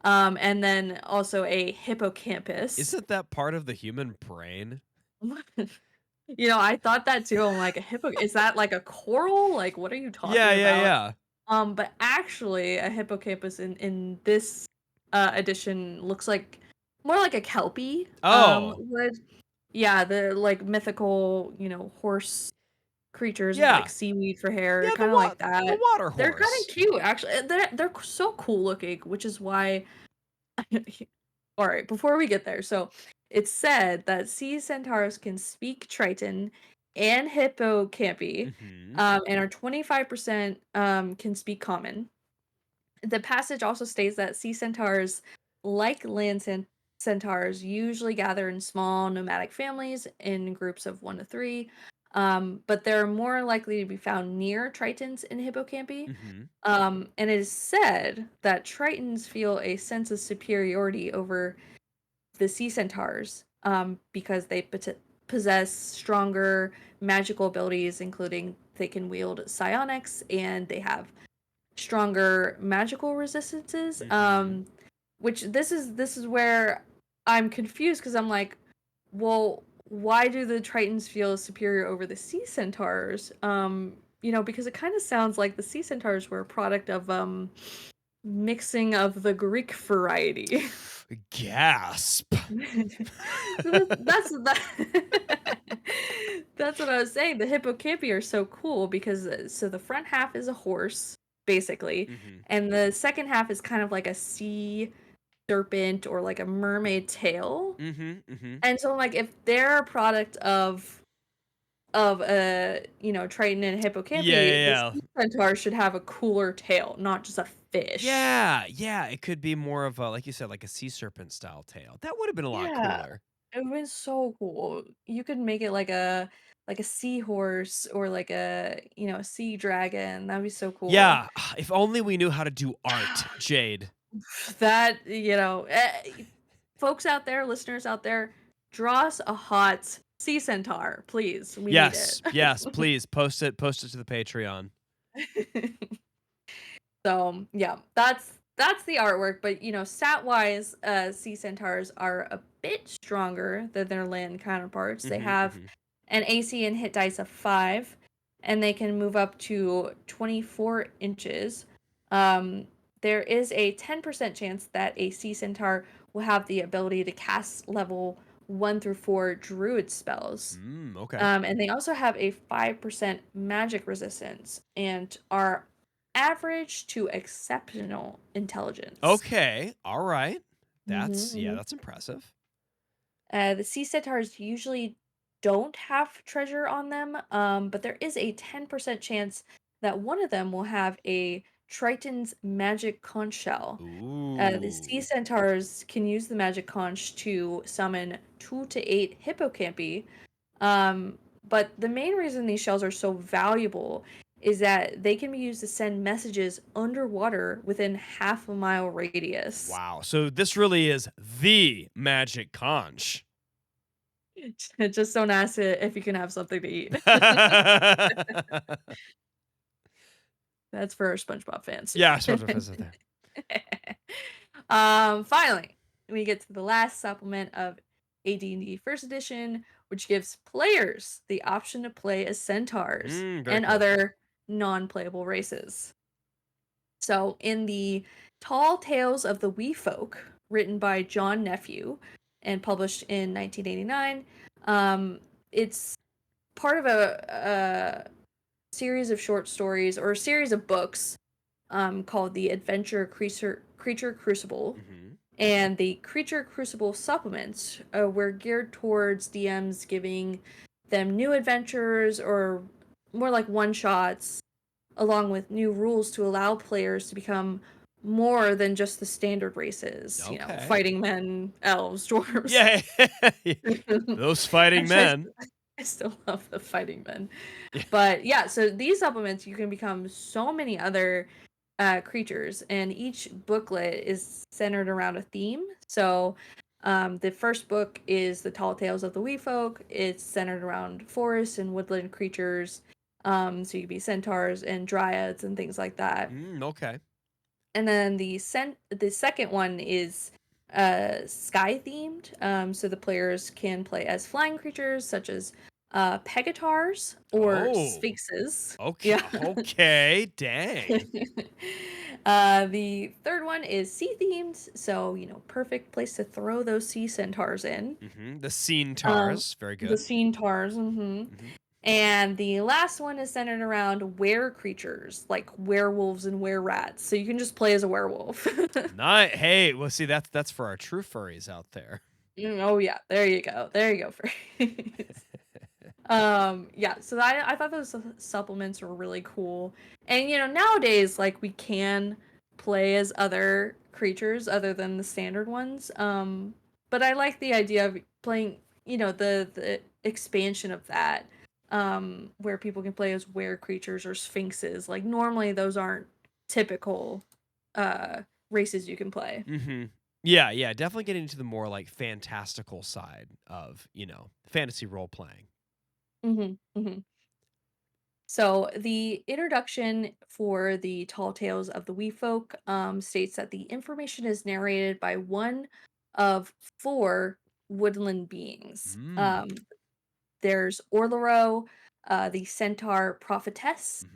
And then also a hippocampus. Isn't that part of the human brain? I thought that too. I'm like, a hippo is that like a coral? Like, what are you Yeah, talking yeah, about? yeah. But actually, a hippocampus in this edition looks like more like a kelpie. Oh, Would yeah, the like mythical, horse creatures with like yeah. seaweed for hair, Yeah, kind of like the that. water They're kind horse. of cute, actually. They're so cool looking, which is why. All right, before we get there, so it's said that sea centaurs can speak Triton and Hippocampi, Mhm. and are 25% can speak Common. The passage also states that sea centaurs, like centaurs, usually gather in small nomadic families in groups of 1 to 3, but they're more likely to be found near Tritons in Hippocampi. Mhm. And it is said that Tritons feel a sense of superiority over the sea centaurs because they possess stronger magical abilities, including they can wield psionics and they have stronger magical resistances. Mhm. Which this is where I'm confused because I'm like, well, why do the Tritons feel superior over the sea centaurs? Because it kind of sounds like the sea centaurs were a product of mixing of the Greek variety. Gasp. So that's what I was saying. The hippocampi are so cool because so the front half is a horse, basically, Mhm. and the second half is kind of like a sea serpent or like a mermaid tail. Mhm. Mhm. And so like if they're a product of a Triton and Yeah, hippocampi, the yeah, yeah. sea centaur should have a cooler tail, not just a fish. Yeah, yeah, it could be more of a, like you said, like a sea serpent style tail. That would have been a lot Yeah. cooler. It was so cool. You could make it like a seahorse or like a sea dragon. That'd be so cool. Yeah, if only we knew how to do art, Jade. That, folks out there, listeners out there, draw us a hot sea centaur, please. We need Yes, yes, please post it to the Patreon. it. So yeah, that's the artwork. But stat wise, sea centaurs are a bit stronger than their land counterparts. They have an AC and hit dice of 5, and they can move up to 24 inches. Um, there is a 10% chance that a sea centaur will have the ability to cast level 1 through 4 druid spells. Okay. And they also have a 5% magic resistance and are average to exceptional intelligence. Okay. All right. That's Mhm. that's impressive. The sea centaurs usually don't have treasure on them, but there is a 10% chance that one of them will have a Triton's magic conch shell. The sea Ooh. centaurs can use the magic conch to summon 2 to 8 hippocampi. But the main reason these shells are so valuable is that they can be used to send messages underwater within half a mile radius. Wow. So this really is the magic conch. Just don't ask it if you can have something to eat. That's for our SpongeBob fans. Yeah, SpongeBob is there. Finally, we get to the last supplement of AD&D First Edition, which gives players the option to play as centaurs Very and cool. other non-playable races. So, in the Tall Tales of the Wee Folk, written by John Nephew and published in 1989, it's part of a series of short stories or a series of books called the Adventure Creature Crucible. And the Creature Crucible supplements were geared towards DMs giving them new adventures or more like one shots, along with new rules to allow players to become more than just the standard races. Okay. Fighting men, elves, dwarves. Yeah. Those fighting Actually, men. I still love the fighting men. Yeah. But yeah, so these supplements, you can become so many other creatures, and each booklet is centered around a theme. So the first book is the Tall Tales of the Wee Folk. It's centered around forest and woodland creatures. So you could be centaurs and dryads and things like that. Okay. And then the second one is sky themed. So the players can play as flying creatures such as pegatars or sphinxes. Okay. Yeah. Okay. Dang. The third one is sea themed, so perfect place to throw those sea centaurs in. The centaurs. Very The good. centaurs. And the last one is centered around were creatures, like werewolves and were-rats. So you can just play as a werewolf. Nice. Hey, well, see, that's for our true furries out there. Oh yeah, there you go. There you go, Freeze. Yeah, so I thought those supplements were really cool. And nowadays, like, we can play as other creatures other than the standard ones. But I like the idea of playing, the expansion of that. Where people can play as were creatures or sphinxes. Like, normally those aren't typical races you can play. Yeah, definitely getting into the more like fantastical side of, fantasy role playing. So the introduction for the Tall Tales of the Wee Folk states that the information is narrated by one of 4 woodland beings. There's Orlero, the centaur prophetess.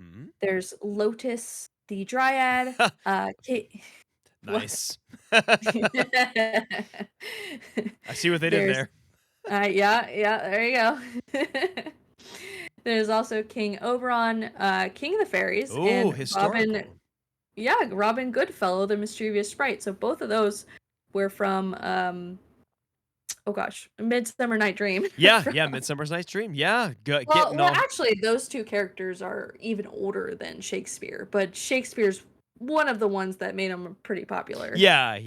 There's Lotus, the dryad. Nice. I see what they did there. Yeah, there you go. There's also King Oberon, King of the Fairies, Oh, and historical. Robin Goodfellow, the mischievous sprite. So both of those were from Midsummer Night Dream. Yeah, Midsummer's Night's Dream. Yeah, good. Well, actually, those 2 characters are even older than Shakespeare, but Shakespeare's one of the ones that made him pretty popular. Yeah.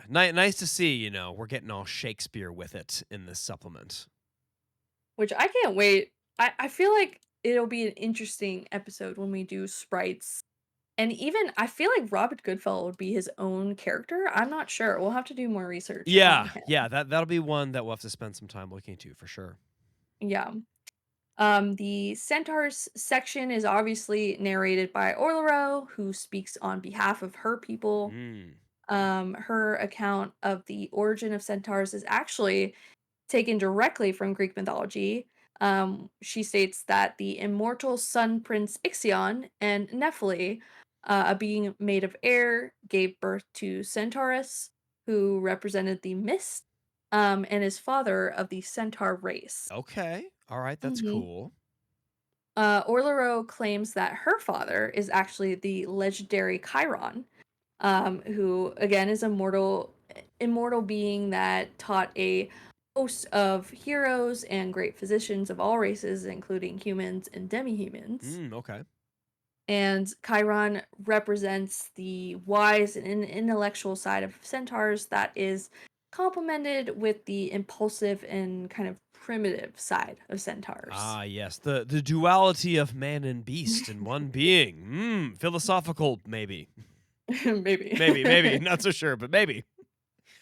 Nice to see, we're getting all Shakespeare with it in this supplement. Which I can't wait. I feel like it'll be an interesting episode when we do sprites. And even I feel like Robert Goodfellow would be his own character. I'm not sure. We'll have to do more research on him. Yeah, that'll be one that we'll have to spend some time looking into for sure. Yeah. The Centaurs section is obviously narrated by Orlero, who speaks on behalf of her people. Mm. Her account of the origin of centaurs is actually taken directly from Greek mythology. She states that the immortal sun prince Ixion and Nephili, a being made of air, gave birth to Centaurus, who represented the mist, and is father of the centaur race. Okay. All right. That's Mhm. cool. Orlero claims that her father is actually the legendary Chiron, who again is a immortal being that taught a host of heroes and great physicians of all races, including humans and demi-humans. Okay. And Chiron represents the wise and intellectual side of centaurs that is complemented with the impulsive and kind of primitive side of centaurs. Ah, yes. The duality of man and beast in one being. Philosophical, maybe. Maybe. Maybe. Not so sure, but maybe.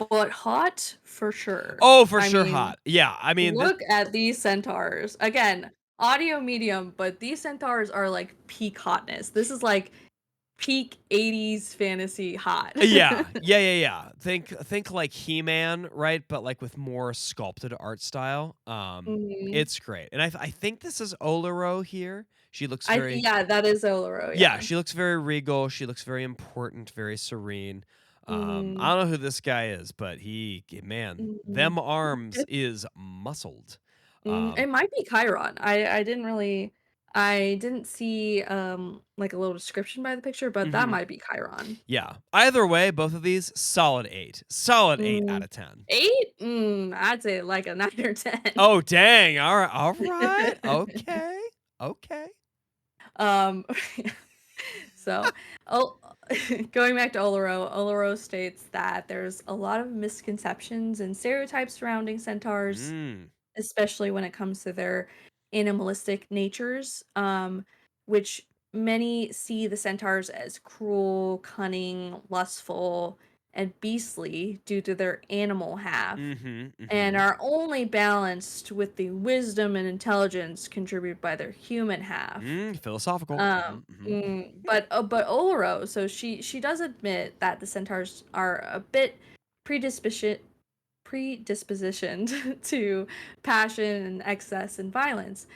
But hot for sure. Oh, for I sure mean, hot. Yeah, I mean this. look at these centaurs. Again, audio medium, but these centaurs are like peak hotness. This is like peak 80s fantasy hot. Yeah. Think like He-Man, right? But like with more sculpted art style. Mhm. It's great. And I think this is Olero here. She looks very Yeah, that is Oloro, Yeah, yeah. she looks very regal. She looks very important, very serene. I Mhm. don't know who this guy is, but man, them Mhm. arms is muscled. It Um, might be Chiron. I didn't see like a little description by the picture, but that mhm. might be Chiron. Yeah. Either way, both of these solid 8. Solid 8 out Mm. of 10. 8? I'd say like a 9 or 10. Oh, dang. All right. All right. Okay. Okay. Um, so, oh, going back to Oloro, Oloro states that there's a lot of misconceptions and stereotypes surrounding centaurs, Mm. especially when it comes to their animalistic natures, which many see the centaurs as cruel, cunning, lustful, and beastly due to their animal half Mhm. and Mhm. are only balanced with the wisdom and intelligence contributed by their human half. Philosophical. Mhm. Mhm. But Oloro, so she does admit that the centaurs are a bit predisposition predispositioned to passion and excess and violence.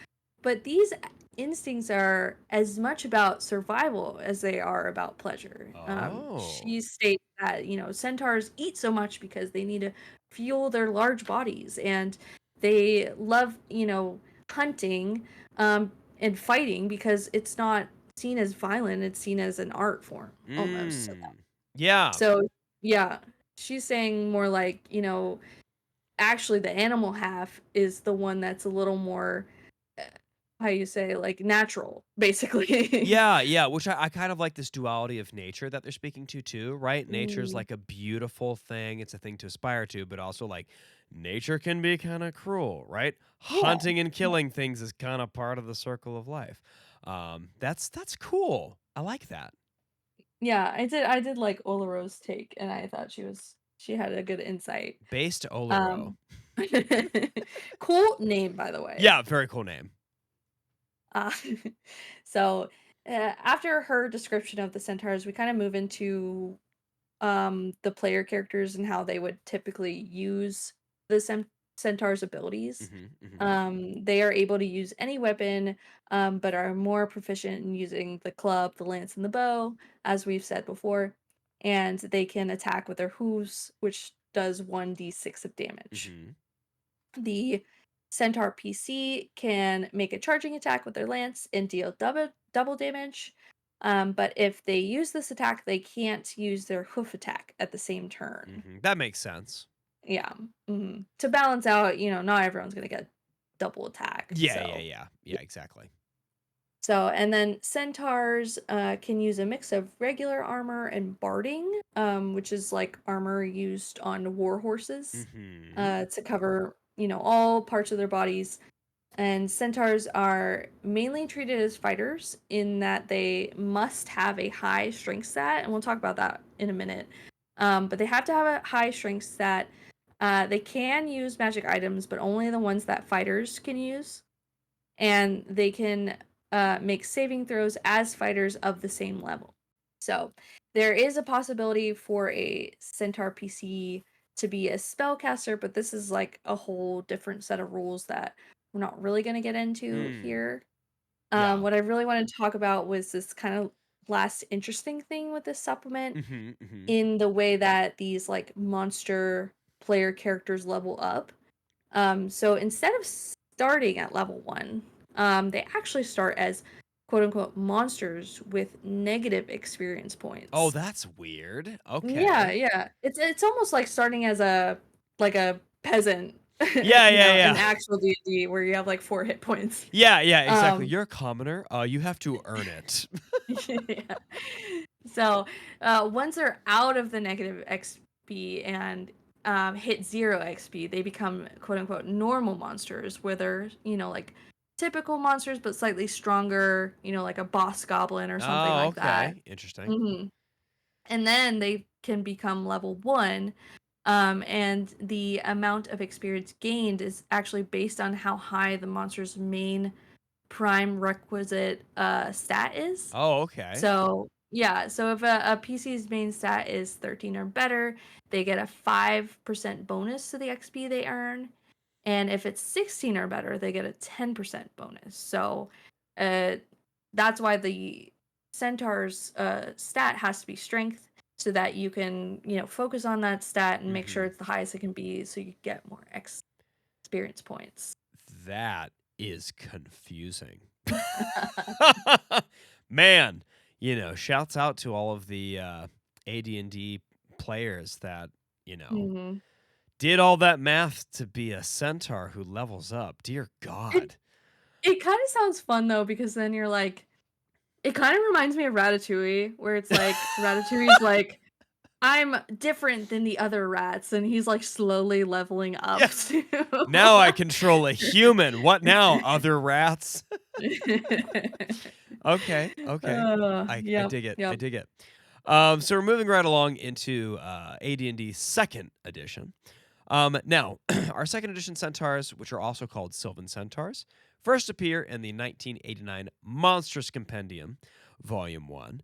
But these instincts are as much about survival as they are about pleasure. Oh. She states that, centaurs eat so much because they need to fuel their large bodies and they love, hunting and fighting because it's not seen as violent, it's seen as an art form almost. Mm. Yeah. So, yeah, she's saying more like, actually the animal half is the one that's a little more how you say, like, natural, basically. Yeah, which I kind of like this duality of nature that they're speaking to too, right? Nature's Mm, like a beautiful thing. It's a thing to aspire to, but also like nature can be kind of cruel, right? yeah, Hunting and yeah. killing things is kind of part of the circle of life. That's cool. I like that. Yeah, I did like Olaro's take, and I thought she had a good insight. Based Olero. Um cool name, by the way. Yeah, very cool name. Uh, so, after her description of the centaurs, we kinda move into the player characters and how they would typically use the centaur's abilities. Hmm. They are able to use any weapon, but are more proficient in using the club, the lance, and the bow, as we've said before. And they can attack with their hooves, which does 1d6 of damage. Hmm. The centaur PC can make a charging attack with their lance and deal double damage. But if they use this attack, they can't use their hoof attack at the same turn. That makes sense. Yeah. To balance out, not everyone's gonna get double attack. Yeah, exactly. And then centaurs can use a mix of regular armor and barding, which is like armor used on war horses Hmm. to cover, all parts of their bodies. And centaurs are mainly treated as fighters in that they must have a high strength stat, and we'll talk about that in a minute. But they have to have a high strength stat, They can use magic items, but only the ones that fighters can use. And they can make saving throws as fighters of the same level. So there is a possibility for a centaur PC to be a spellcaster, but this is like a whole different set of rules that we're not really going to get into Hmm. here. Yeah. What I really wanted to talk about was this kind of last interesting thing with this supplement Mm-hmm. Mm-hmm. in the way that these like monster player characters level up. So instead of starting at level 1, they actually start as quote unquote monsters with negative experience Oh, points. that's weird. Yeah, Okay. yeah. It's almost like starting as a peasant, Yeah, yeah, in yeah. actual D&D where you have like 4 hit points. Yeah, yeah, exactly. Um You're a commoner. You have to earn it. yeah. So, once they're out of the negative XP and hit 0 XP, they become quote unquote normal monsters, where they're, like typical monsters but slightly stronger, like a boss goblin or something Oh, like that. okay. Interesting. hmm And then they can become level 1. And the amount of experience gained is actually based on how high the monster's main prime requisite stat is. Oh, okay. So, yeah, so if a PC's main stat is 13 or better, they get a 5% bonus to the XP they earn. And if it's 16 or better, they get a 10% bonus. So, uh, that's why the Centaur's stat has to be strength so that you can, focus on that stat and make sure Mm-hmm. it's the highest it can be so you get more experience points. That is confusing. Man, shouts out to all of the AD&D players that, you know, Mhm. did all that math to be a centaur who levels up. Dear It God. it kind of sounds fun though because then you're like, it kind of reminds me of Ratatouille, where it's like Ratatouille's like, I'm different than the other rats, and he's like slowly leveling up Yeah. too. Now I control a human. What now, other rats? Okay, okay. I Yep, dig it. I yep. dig it. So we're moving right along into AD&D second edition. Now, our second edition centaurs, which are also called Sylvan Centaurs, first appear in the 1989 Monstrous Compendium, Volume 1.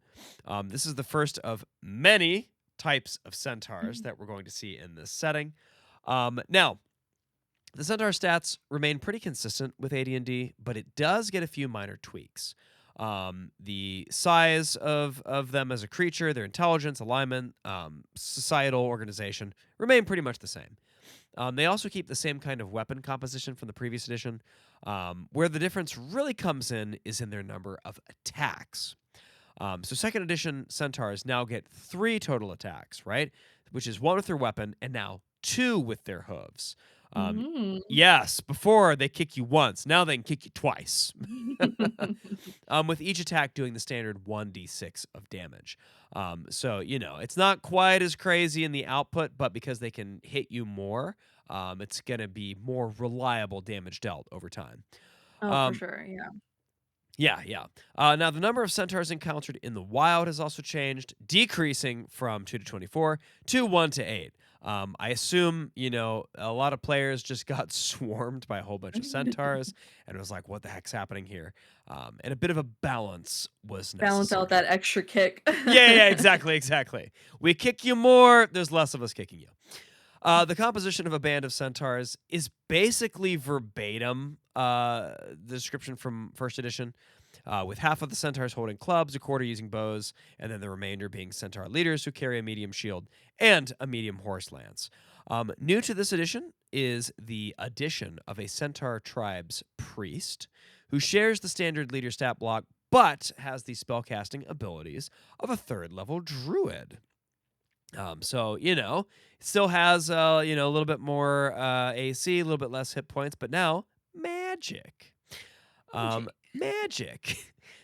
This is the first of many types of centaurs that we're going to see in this setting. Now, the centaur stats remain pretty consistent with AD&D, but it does get a few minor tweaks. The size of them as a creature, their intelligence, alignment, societal organization remain pretty much the same. They also keep the same kind of weapon composition from the previous edition. Where the difference really comes in is in their number of attacks. So second edition centaurs now get 3 total attacks, right? Which is 1 with their weapon and now 2 with their hooves. Um, Mm. yes, before they kick you once, now they can kick you twice. With each attack doing the standard 1d6 of damage. So, it's not quite as crazy in the output, but because they can hit you more, it's going to be more reliable damage dealt over time. Oh, for Um, sure, yeah. yeah, yeah. Now, the number of centaurs encountered in the wild has also changed, decreasing from 2 to 24 to 1 to 8. I assume, a lot of players just got swarmed by a whole bunch of centaurs and it was like, what the heck's happening here? And a bit of a balance was Balance out necessary. that extra kick. Yeah, yeah, exactly, exactly. We kick you more, there's less of us kicking you. The composition of a band of centaurs is basically verbatim the description from first edition, with half of the centaurs holding clubs, a quarter using bows, and then the remainder being centaur leaders who carry a medium shield and a medium horse lance. New to this edition is the addition of a centaur tribe's priest, who shares the standard leader stat block but has the spellcasting abilities of a third level druid. So, still has, a little bit more AC, a little bit less hit points, but now magic. Magic. Magic.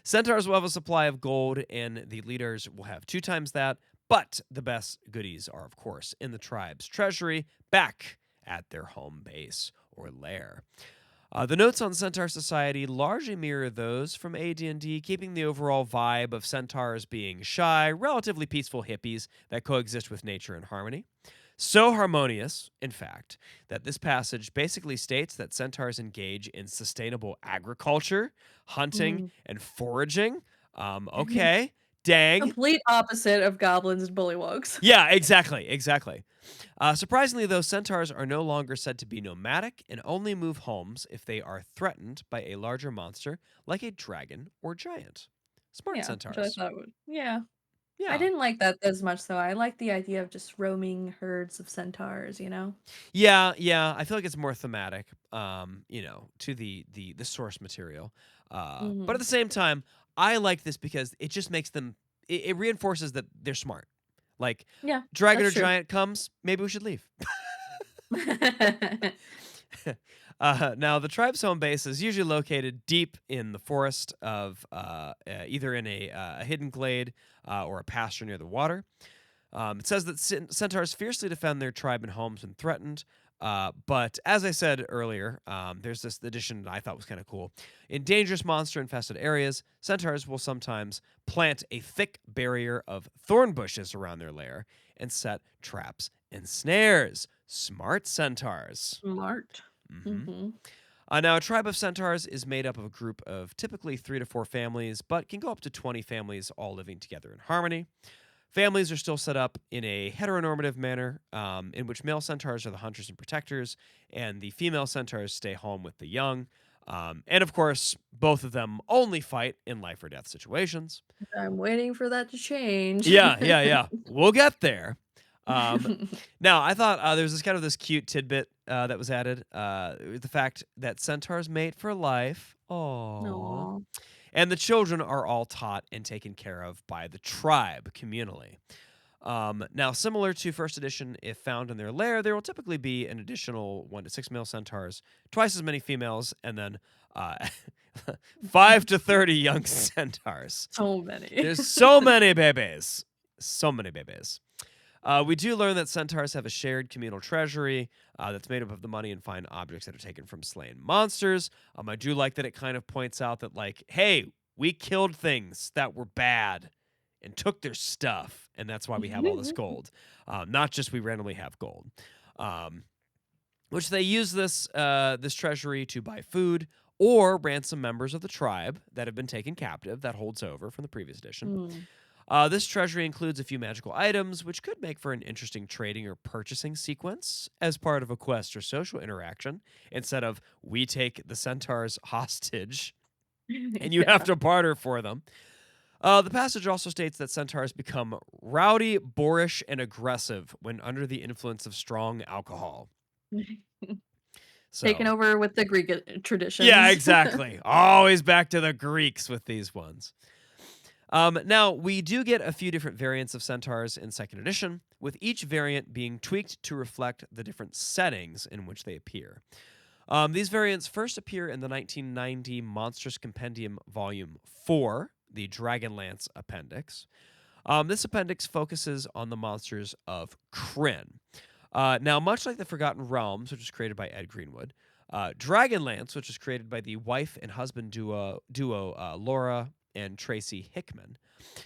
Centaurs will have a supply of gold, and the leaders will have 2 times that. But the best goodies are, of course, in the tribe's treasury, back at their home base or lair. The notes on Centaur Society largely mirror those from AD&D, keeping the overall vibe of centaurs being shy, relatively peaceful hippies that coexist with nature in harmony. So harmonious, in fact, that this passage basically states that centaurs engage in sustainable agriculture, hunting, Mm. and foraging. Okay, dang. Complete opposite of goblins and bullywugs. Yeah, exactly. Surprisingly, though, centaurs are no longer said to be nomadic and only move homes if they are threatened by a larger monster like a dragon or giant. Smart Yeah, which I centaurs. thought would. Yeah. I Yeah. didn't like that as much though. I like the idea of just roaming herds of centaurs, you know? Yeah. I feel like it's more thematic, to the source material. But at Hmm. the same time, I like this because it just makes them. It reinforces that they're smart. Like, Yeah, dragon that's or true. giant comes, maybe we should leave. Now, the tribe's home base is usually located deep in the forest of either in a hidden glade or a pasture near the water. It says that centaurs fiercely defend their tribe and homes when threatened. But as I said earlier, there's this addition that I thought was kind of cool. In dangerous monster infested areas, centaurs will sometimes plant a thick barrier of thorn bushes around their lair and set traps and snares. Smart centaurs. Smart. Hmm. Hmm. Now, a tribe of centaurs is made up of a group of typically 3 to 4 families, but can go up to 20 families all living together in harmony. Families are still set up in a heteronormative manner, in which male centaurs are the hunters and protectors, and the female centaurs stay home with the young. And of course, both of them only fight in life or death situations. I'm waiting for that to change. Yeah. We'll get there. Um, Now, I thought there was this cute tidbit that was added. The fact that centaurs mate for life. Aww. Aw. And the children are all taught and taken care of by the tribe communally. Now, similar to first edition, if found in their lair, there will typically be an additional 1 to 6 male centaurs, twice as many females, and then uh, 5 to 30 young centaurs. So many. There's so many babies. So many babies. We do learn that centaurs have a shared communal treasury that's made up of the money and fine objects that are taken from slain monsters. I do like that it kind of points out that, like, hey, we killed things that were bad and took their stuff, and that's why we have all this gold. Not just we randomly have gold. Which they use this treasury to buy food or ransom members of the tribe that have been taken captive that holds over from the previous edition. Mm. This treasury includes a few magical items, which could make for an interesting trading or purchasing sequence as part of a quest or social interaction, instead of we take the centaurs hostage and you have to barter for them. The passage also states that centaurs become rowdy, boorish, and aggressive when under the influence of strong alcohol. Taken So, over with the Greek yeah, traditions. exactly. Always back to the Greeks with these ones. Now, we do get a few different variants of centaurs in second edition, with each variant being tweaked to reflect the different settings in which they appear. These variants first appear in the 1990 Monstrous Compendium Volume 4, the Dragonlance Appendix. This appendix focuses on the monsters of Krynn. Now, much like the Forgotten Realms, which was created by Ed Greenwood, Dragonlance, which was created by the wife and husband duo Laura and Tracy Hickman,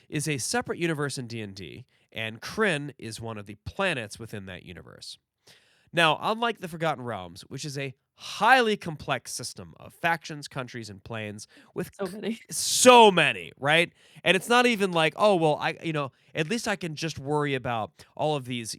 is a separate universe in D&D, and Krynn is one of the planets within that universe. Now, unlike the Forgotten Realms, which is a highly complex system of factions, countries, and planes with So many. so many, right? And it's not even like, oh, well, at least I can just worry about all of these,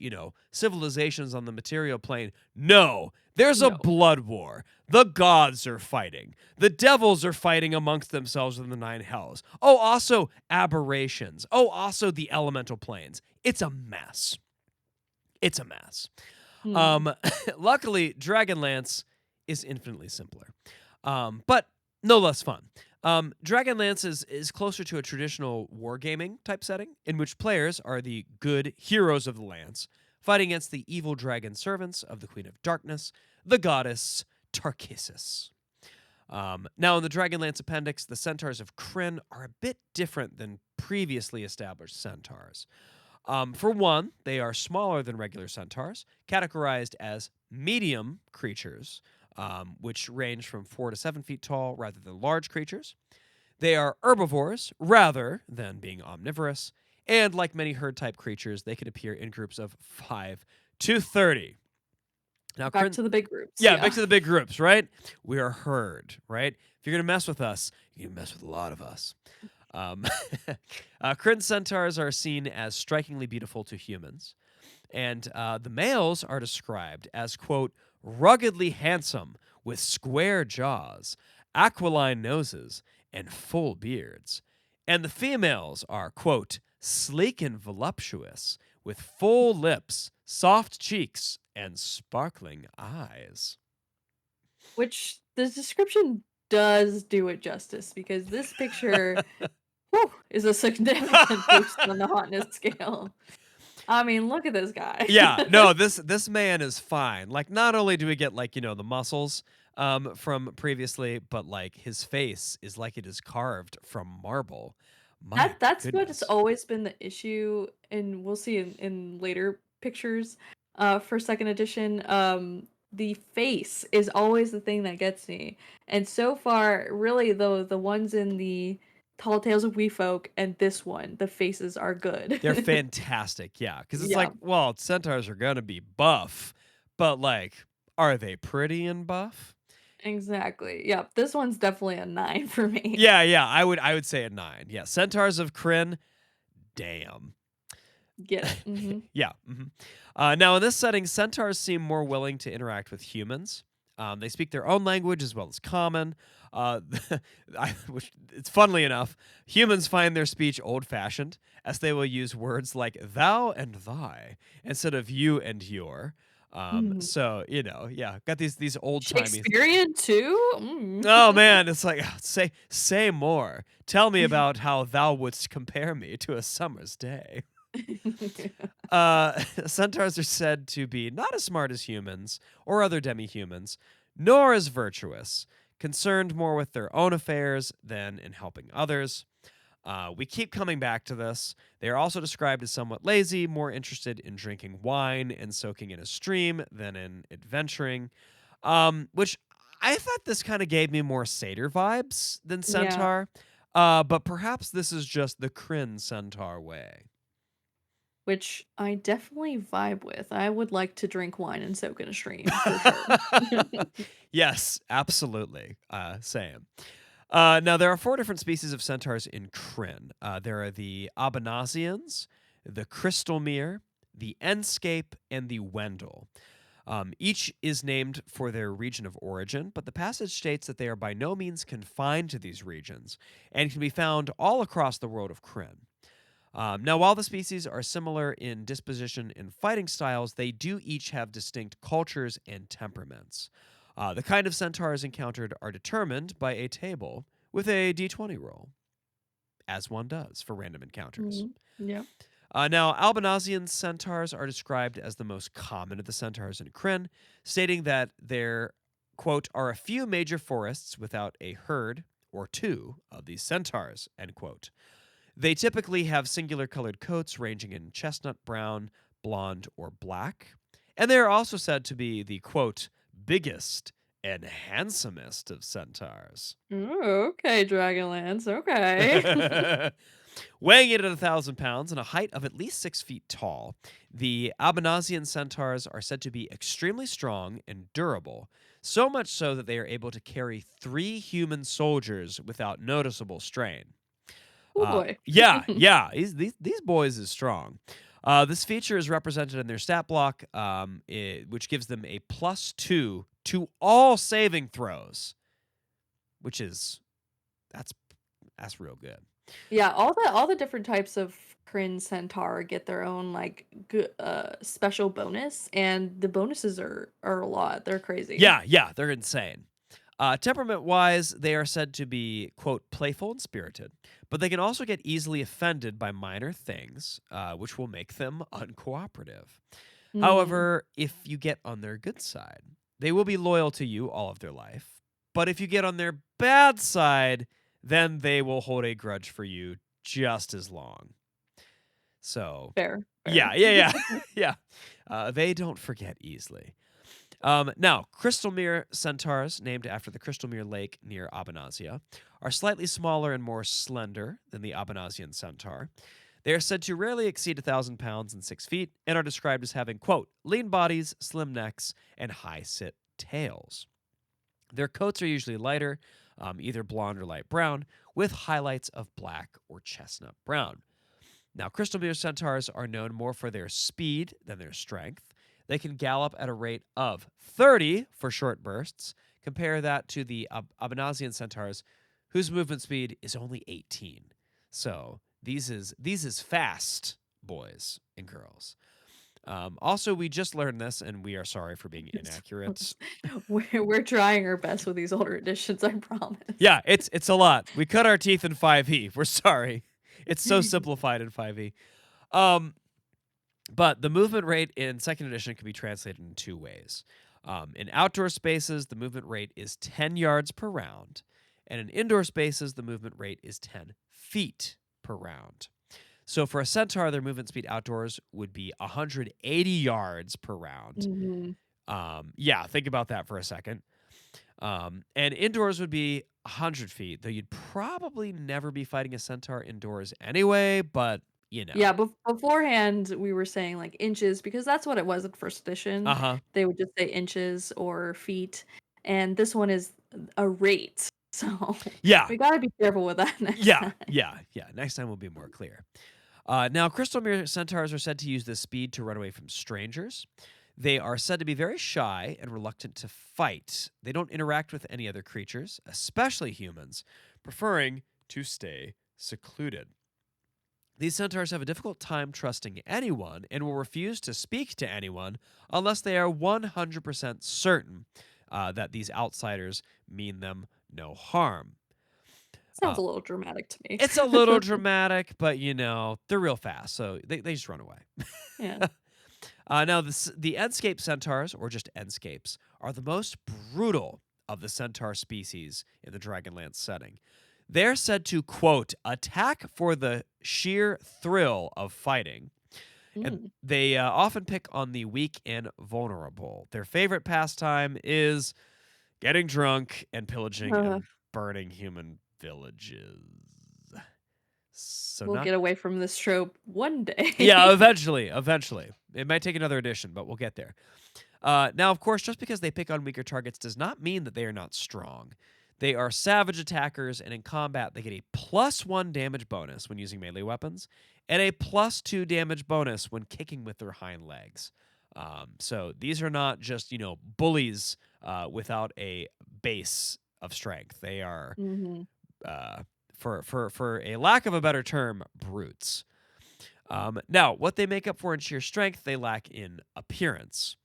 civilizations on the material plane. No, there's a No. blood war. The gods are fighting. The devils are fighting amongst themselves in the 9 hells. Oh, also aberrations. Oh, also the elemental planes. It's a mess. It's a mess. Hmm. Luckily, Dragonlance is infinitely simpler, but no less fun. Dragonlance is closer to a traditional wargaming type setting, in which players are the good heroes of the lance, fighting against the evil dragon servants of the Queen of Darkness, the goddess Tarkissis. Now, in the Dragonlance Appendix, the centaurs of Krynn are a bit different than previously established centaurs. For one, they are smaller than regular centaurs, categorized as medium creatures, which range from 4 to 7 feet tall rather than large creatures. They are herbivores rather than being omnivorous, And like many herd-type creatures, they can appear in groups of 5 to 30. Now, Back to the big groups. yeah, back to the big groups, right? We are herd, right? If you're going to mess with us, you can mess with a lot of us. Um, Kryn centaurs are seen as strikingly beautiful to humans. And the males are described as, quote, ruggedly handsome with square jaws, aquiline noses, and full beards. And the females are, quote, sleek and voluptuous with full lips, soft cheeks, and sparkling eyes. Which the description does do it justice, because this picture whew, is a significant boost on the hotness scale. I mean, look at this guy. Yeah, no, this man is fine. Like, not only do we get, like, the muscles from previously, but like his face is like it is carved from marble. My That's what has goodness. always been the issue, and we'll see in later pictures for second edition. The face is always the thing that gets me. And so far, really the ones in the Tall Tales of Wee Folk and this one, the faces are good. They're fantastic, yeah. Because it's Yeah, like, well, centaurs are gonna be buff, but like, are they pretty and buff? exactly. Yep, this one's definitely a 9 for me. Yeah, I would say a 9. Yeah, centaurs of Kryn, damn. Get it. Yeah. Now, in this setting, centaurs seem more willing to interact with humans. They speak their own language as well as common. Which, it's funnily enough, humans find their speech old-fashioned, as they will use words like thou and thy instead of you and your. Mhm. So yeah, got these old-timey. Shakespearean too? Mm. Oh man, it's like say more. Tell me about how thou wouldst compare me to a summer's day. Centaurs are said to be not as smart as humans or other demi-humans, nor as virtuous, concerned more with their own affairs than in helping others. We keep coming back to this. They are also described as somewhat lazy, more interested in drinking wine and soaking in a stream than in adventuring, which I thought this kind of gave me more satyr vibes than Yeah. centaur. But perhaps this is just the Kryn centaur way. Which I definitely vibe with. I would like to drink wine and soak in a stream for sure. Yes, absolutely. Same. Now, there are 4 different species of centaurs in Kryn. There are the Abanasians, the Crystalmere, the Enscape, and the Wendel. Each is named for their region of origin, but the passage states that they are by no means confined to these regions and can be found all across the world of Kryn. Now, while the species are similar in disposition and fighting styles, they do each have distinct cultures and temperaments. The kind of centaurs encountered are determined by a table with a d20 roll, as one does for random encounters. Yeah. Now, Albanasian centaurs are described as the most common of the centaurs in Kryn, stating that there, quote, are a few major forests without a herd or 2 of these centaurs, end quote. They typically have singular colored coats ranging in chestnut brown, blonde, or black. And they are also said to be the, quote, biggest and handsomest of centaurs. Ooh, okay, Dragonlance. Okay. Weighing in at 1,000 pounds and a height of at least 6 feet tall, the Abanasian centaurs are said to be extremely strong and durable, so much so that they are able to carry 3 human soldiers without noticeable strain. Oh boy. Yeah, these boys is strong. This feature is represented in their stat block, which gives them a +2 to all saving throws, which is that's real good. Yeah, all the different types of Kryn Centaur get their own like special bonus, and the bonuses are a lot. They're crazy. Yeah, they're insane. Temperament-wise, they are said to be, quote, playful and spirited, but they can also get easily offended by minor things, which will make them uncooperative. Mm. However, if you get on their good side, they will be loyal to you all of their life. But if you get on their bad side, then they will hold a grudge for you just as long. So, Fair. yeah. They don't forget easily. Now, Crystalmere centaurs, named after the Crystalmere Lake near Abanasia, are slightly smaller and more slender than the Abanasian centaur. They are said to rarely exceed 1,000 pounds and 6 feet and are described as having, quote, lean bodies, slim necks, and high sit tails. Their coats are usually lighter, either blonde or light brown, with highlights of black or chestnut brown. Now, crystal mirror centaurs are known more for their speed than their strength. They can gallop at a rate of 30 for short bursts. Compare that to the Abanazian centaurs, whose movement speed is only 18. So these is fast, boys and girls. Also, we just learned this, and we are sorry for being inaccurate. We're trying our best with these older editions, I promise. Yeah, it's a lot. We cut our teeth in 5e. We're sorry. It's so simplified in 5e. But the movement rate in 2nd edition can be translated in 2 ways. In outdoor spaces, the movement rate is 10 yards per round. And in indoor spaces, the movement rate is 10 feet per round. So for a centaur, their movement speed outdoors would be 180 yards per round. Mm-hmm. Yeah, think about that for a second. And indoors would be 100 feet, though you'd probably never be fighting a centaur indoors anyway, but, you know. Yeah, beforehand we were saying like inches because that's what it was in 1st edition. Uh-huh. They would just say inches or feet, and this one is a rate. So Yeah. we gotta be careful with that next time. Yeah. Next time will be more clear. Now, crystal mirror centaurs are said to use this speed to run away from strangers. They are said to be very shy and reluctant to fight. They don't interact with any other creatures, especially humans, preferring to stay secluded. These centaurs have a difficult time trusting anyone and will refuse to speak to anyone unless they are 100% certain that these outsiders mean them no harm. Sounds a little dramatic to me. It's a little dramatic, but, they're real fast, so they just run away. Yeah. Now, the Endscape centaurs, or just Endscapes, are the most brutal of the centaur species in the Dragonlance setting. They're said to, quote, attack for the sheer thrill of fighting. And they often pick on the weak and vulnerable. Their favorite pastime is getting drunk and pillaging and burning human villages. So we'll get away from this trope one day. Yeah, eventually. It might take another edition, but we'll get there. Now, of course, just because they pick on weaker targets does not mean that they are not strong. They are savage attackers, and in combat, they get a +1 damage bonus when using melee weapons, and a +2 damage bonus when kicking with their hind legs. So these are not just, bullies without a base of strength. They are, for a lack of a better term, brutes. Now, what they make up for in sheer strength, they lack in appearance.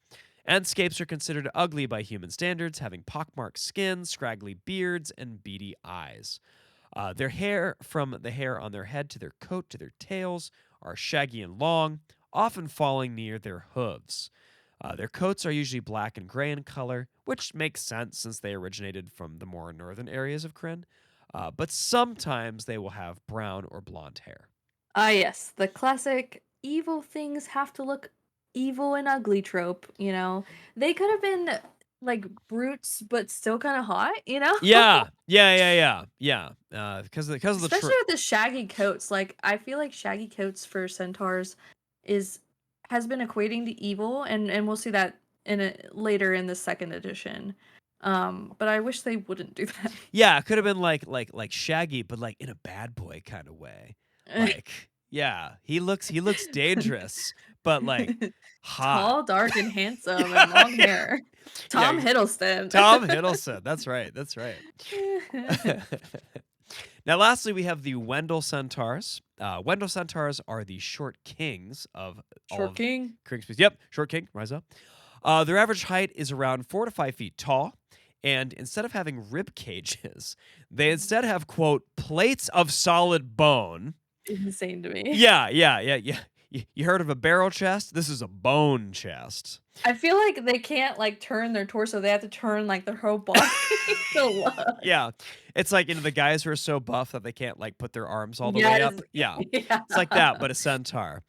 Endscapes are considered ugly by human standards, having pockmarked skin, scraggly beards, and beady eyes. Their hair, from the hair on their head to their coat to their tails, are shaggy and long, often falling near their hooves. Their coats are usually black and gray in color, which makes sense since they originated from the more northern areas of Krynn. But sometimes they will have brown or blonde hair. Yes, the classic evil things have to look evil and ugly trope, They could have been like brutes but still kind of hot, Yeah. Because of the especially with the shaggy coats. Like I feel like shaggy coats for centaurs has been equating to evil, and we'll see that later in the 2nd edition. But I wish they wouldn't do that. Yeah, it could have been like Shaggy, but like in a bad boy kind of way. Like, yeah, he looks dangerous, but like hot. Tall, dark, and handsome, and long hair. Tom Hiddleston. Tom Hiddleston. That's right. Now, lastly, we have the Wendell centaurs. Wendell centaurs are the short kings of Short King. Krynn species. Yep, short king. Rise up. Their average height is around 4 to 5 feet tall. And instead of having rib cages, they instead have, quote, plates of solid bone. Insane to me. Yeah. You heard of a barrel chest? This is a bone chest. I feel like they can't like turn their torso. They have to turn like their whole body to look. Yeah. It's like the guys who are so buff that they can't like put their arms all the way up. Yeah. It's like that, but a centaur.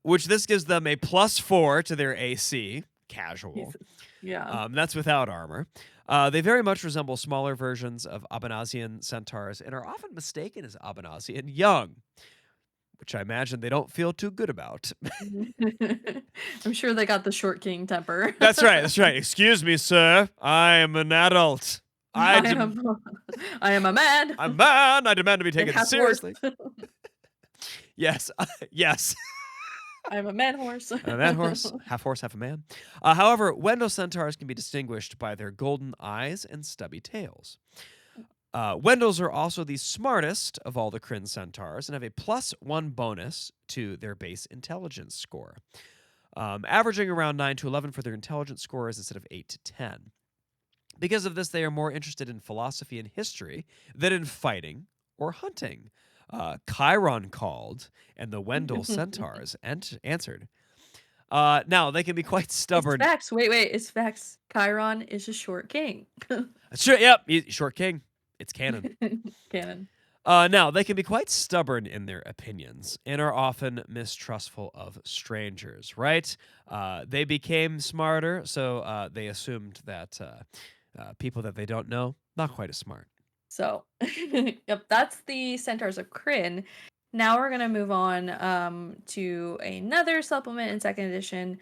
Which this gives them a +4 to their AC. Casual. Jesus. Yeah. That's without armor. They very much resemble smaller versions of Abanazian centaurs and are often mistaken as Abanazian young. which I imagine they don't feel too good about. I'm sure they got the short king temper. That's right. That's right. Excuse me, sir. I am an adult. I am, I am a man. I'm a man. I demand to be It taken has seriously. horse. Yes. Yes. I am a man horse. A man horse, half a man. However, Wendell centaurs can be distinguished by their golden eyes and stubby tails. Wendells are also the smartest of all the Kryn centaurs and have a +1 bonus to their base intelligence score, averaging around 9 to 11 for their intelligence scores instead of 8 to 10. Because of this, they are more interested in philosophy and history than in fighting or hunting. Chiron called, and the Wendell centaurs answered. Now, they can be quite stubborn. It's facts. Wait. It's facts. Chiron is a short king. Sure, yep, short king. It's canon. Canon. Now, they can be quite stubborn in their opinions and are often mistrustful of strangers, right? They became smarter, so they assumed that people that they don't know, not quite as smart. So, yep, that's the Centaurs of Kryn. Now we're gonna move on to another supplement in second edition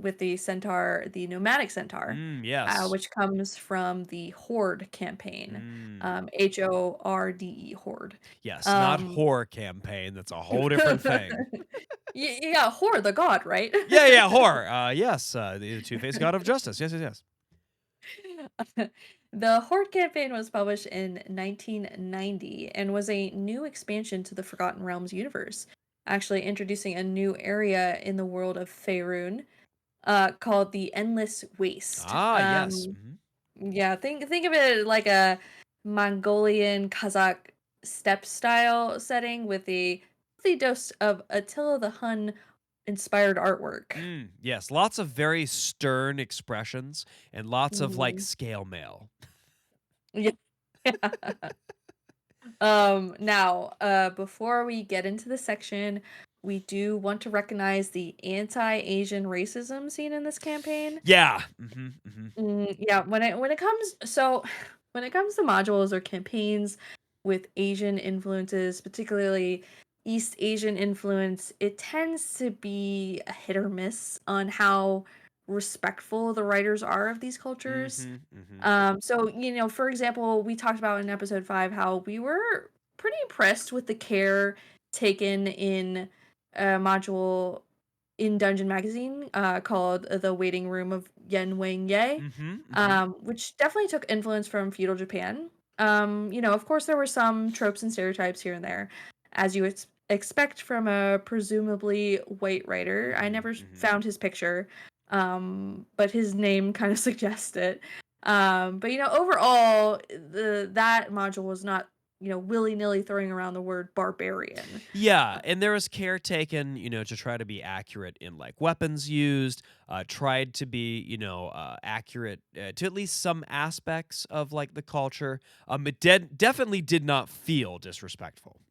with the nomadic centaur, Yes. which comes from the Horde campaign, HORDE Horde. Yes, not horror campaign. That's a whole different thing. Yeah, Horde, the god, right? Yeah, horror. Yes, the two-faced god of justice. Yes. The Horde campaign was published in 1990 and was a new expansion to the Forgotten Realms universe, actually introducing a new area in the world of Faerun called the Endless Waste. Yes. Yeah, think of it like a Mongolian Kazakh steppe style setting with a dose of Attila the Hun inspired artwork. Yes, lots of very stern expressions and lots of like Mhm. scale mail. Yeah. Now, before we get into the section, we do want to recognize the anti-Asian racism seen in this campaign. Yeah. Yeah, when it comes when it comes to modules or campaigns with Asian influences, particularly East Asian influence, it tends to be a hit or miss on how respectful the writers are of these cultures. So, for example, we talked about in episode 5 how we were pretty impressed with the care taken in a module in Dungeon Magazine called The Waiting Room of Yen Wang Ye, which definitely took influence from feudal Japan. Of course, there were some tropes and stereotypes here and there, as you expect from a presumably white writer. I never found his picture, but his name kind of suggests it. But overall, that module was not willy-nilly throwing around the word barbarian. Yeah, and there was care taken, to try to be accurate in like weapons used, tried to be, accurate to at least some aspects of like the culture. It definitely did not feel disrespectful.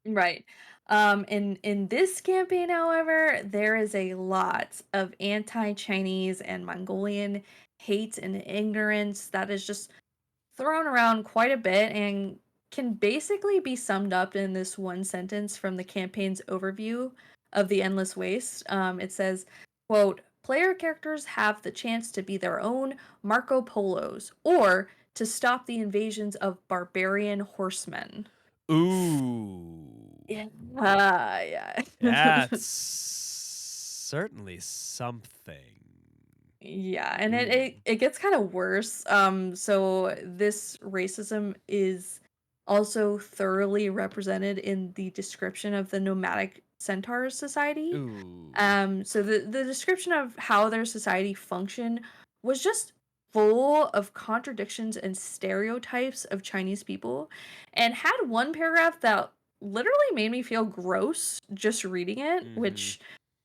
Right. In this campaign, however, there is a lot of anti-Chinese and Mongolian hate and ignorance that is just thrown around quite a bit and can basically be summed up in this one sentence from the campaign's overview of the Endless Waste. It says, quote, player characters have the chance to be their own Marco Polos or to stop the invasions of barbarian horsemen. Ooh. Yeah. That's certainly something. Yeah, and it gets kind of worse. So this racism is also thoroughly represented in the description of the nomadic centaur society. Ooh. So the description of how their society functioned was just full of contradictions and stereotypes of Chinese people, and had one paragraph that literally made me feel gross just reading it, which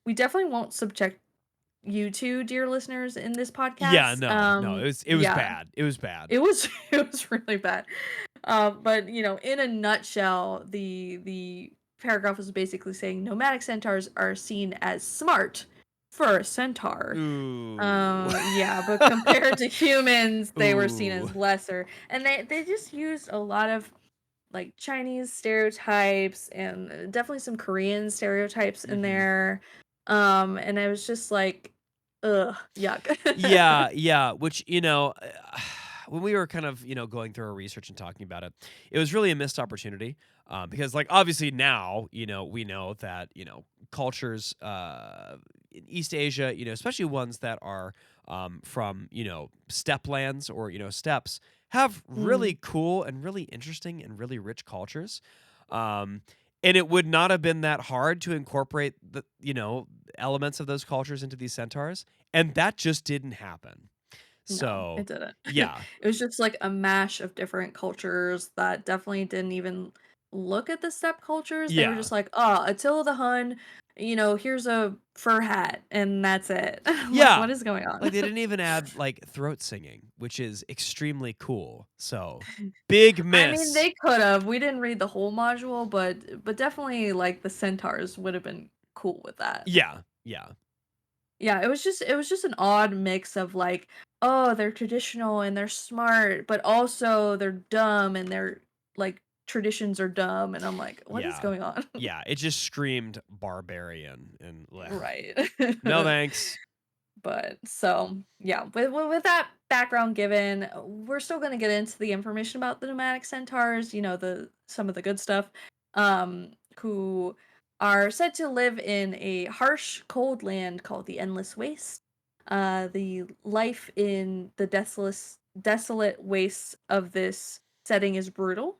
we definitely won't subject you two, dear listeners, in this podcast. Yeah, no, it was bad. It was bad. It was really bad. But in a nutshell, the paragraph was basically saying nomadic centaurs are seen as smart for a centaur. Ooh. Yeah, but compared to humans, they were seen as lesser, and they just used a lot of like Chinese stereotypes and definitely some Korean stereotypes in Hmm. there. And I was just like, ugh, yuck. Yeah, which, when we were kind of, going through our research and talking about it, it was really a missed opportunity. Because, like, obviously now, we know that, cultures in East Asia, especially ones that are from, steppe lands or, steppes, have Mm, really cool and really interesting and really rich cultures. Um, and it would not have been that hard to incorporate the, elements of those cultures into these centaurs, and that just didn't happen. no, So, it didn't. yeah. It was just like a mash of different cultures that definitely didn't even look at the steppe cultures. They were Yeah. just like, oh, Attila the Hun, here's a fur hat, and that's it. I'm like, Yeah. what is going on? Like, they didn't even add, like, throat singing, which is extremely cool. So, big I mean, miss. they could have. We didn't read the whole module, but definitely like the centaurs would have been cool with that. Yeah. Yeah. Yeah, it was just an odd mix of like, oh, they're traditional and they're smart, but also they're dumb and their like traditions are dumb, and I'm like, what is Yeah. going on? Yeah. It just screamed barbarian and Right. no thanks. But so yeah, with that background given, we're still going to get into the information about the nomadic centaurs. The some of the good stuff, who are said to live in a harsh, cold land called the Endless Waste. The life in the desolate wastes of this setting is brutal,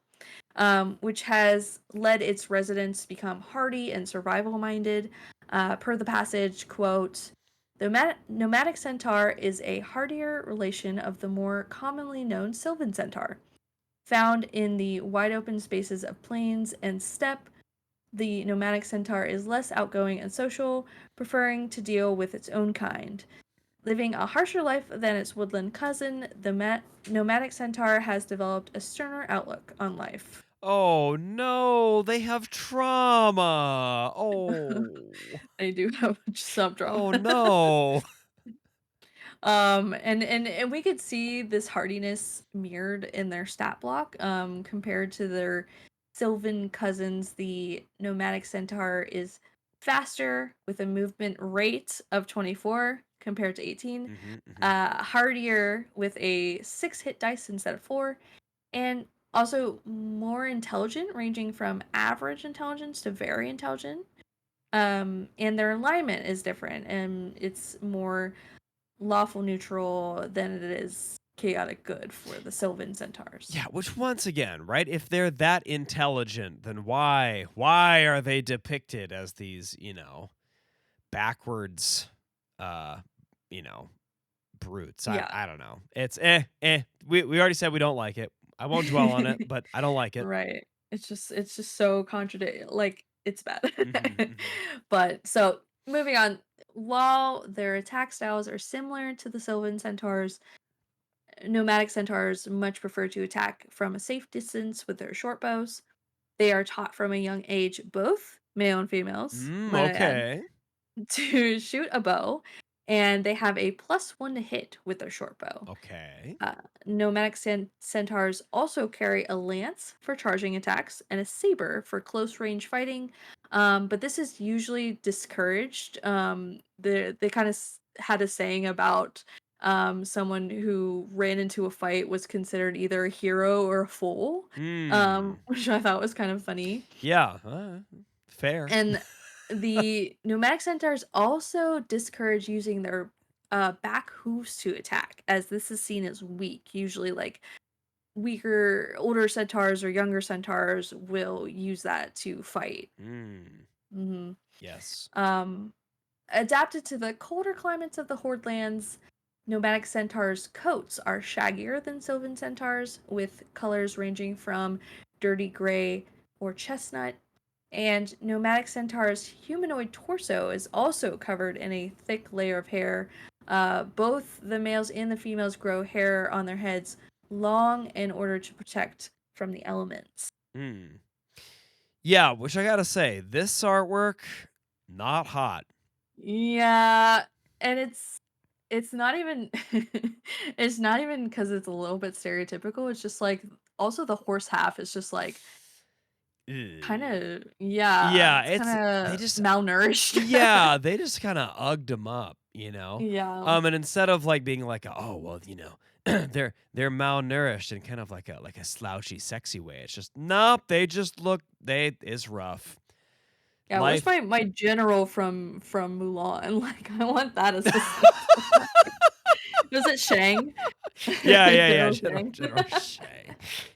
which has led its residents to become hardy and survival minded. Per the passage, quote, the nomadic centaur is a hardier relation of the more commonly known sylvan centaur. Found in the wide open spaces of plains and steppe, the nomadic centaur is less outgoing and social, preferring to deal with its own kind. Living a harsher life than its woodland cousin, the nomadic centaur has developed a sterner outlook on life. Oh, no. They have trauma. Oh. They do have some drama. Oh, no. And we could see this hardiness mirrored in their stat block. Compared to their Sylvan cousins, the nomadic centaur is faster with a movement rate of 24 compared to 18, Mhm, mhm. hardier with a 6 hit dice instead of 4, and also more intelligent, ranging from average intelligence to very intelligent. And their alignment is different, and it's more lawful neutral than it is chaotic good for the Sylvan Centaurs. Yeah, which once again, right? If they're that intelligent, then why are they depicted as these, backwards uh, you know, brutes? I Yeah, I don't know. It's eh. We already said we don't like it. I won't dwell on it, but I don't like it. right. It's just so contradict, like it's bad. Mhm, mhm. But so moving on, while their attack styles are similar to the Sylvan Centaurs, nomadic centaurs much prefer to attack from a safe distance with their short bows. They are taught from a young age, both male and females, might I add, Okay. to shoot a bow, and they have a +1 to hit with their short bow. Okay. Uh, nomadic centaurs also carry a lance for charging attacks and a saber for close range fighting, but this is usually discouraged. They kind of had a saying about someone who ran into a fight was considered either a hero or a fool, Hmm. which I thought was kind of funny. Yeah, fair. And the nomadic centaurs also discourage using their back hooves to attack, as this is seen as weak. Usually, like weaker, older centaurs or younger centaurs will use that to fight. Hmm. hmm Yes. Um, Adapted to the colder climates of the Horde lands, nomadic centaurs' coats are shaggier than sylvan centaurs, with colors ranging from dirty gray or chestnut, and nomadic centaur's humanoid torso is also covered in a thick layer of hair. Both the males and the females grow hair on their heads long in order to protect from the elements. Hmm. Yeah, which I gotta say, this artwork, not hot. Yeah, and it's not even it's not even because it's a little bit stereotypical. It's just like also the horse half is just like kind Ugh. of, yeah, Yeah, it's kind they of just malnourished. yeah, they just kind of ugged him up, you know. Yeah. And instead of like being like, oh well, they're malnourished in kind of like a slouchy, sexy way. It's just nope. They just look. They It's rough. Yeah, where's Life. my general from Mulan? Like, I want that assistant. Was it Shang? Yeah. General General Shang. General Shay.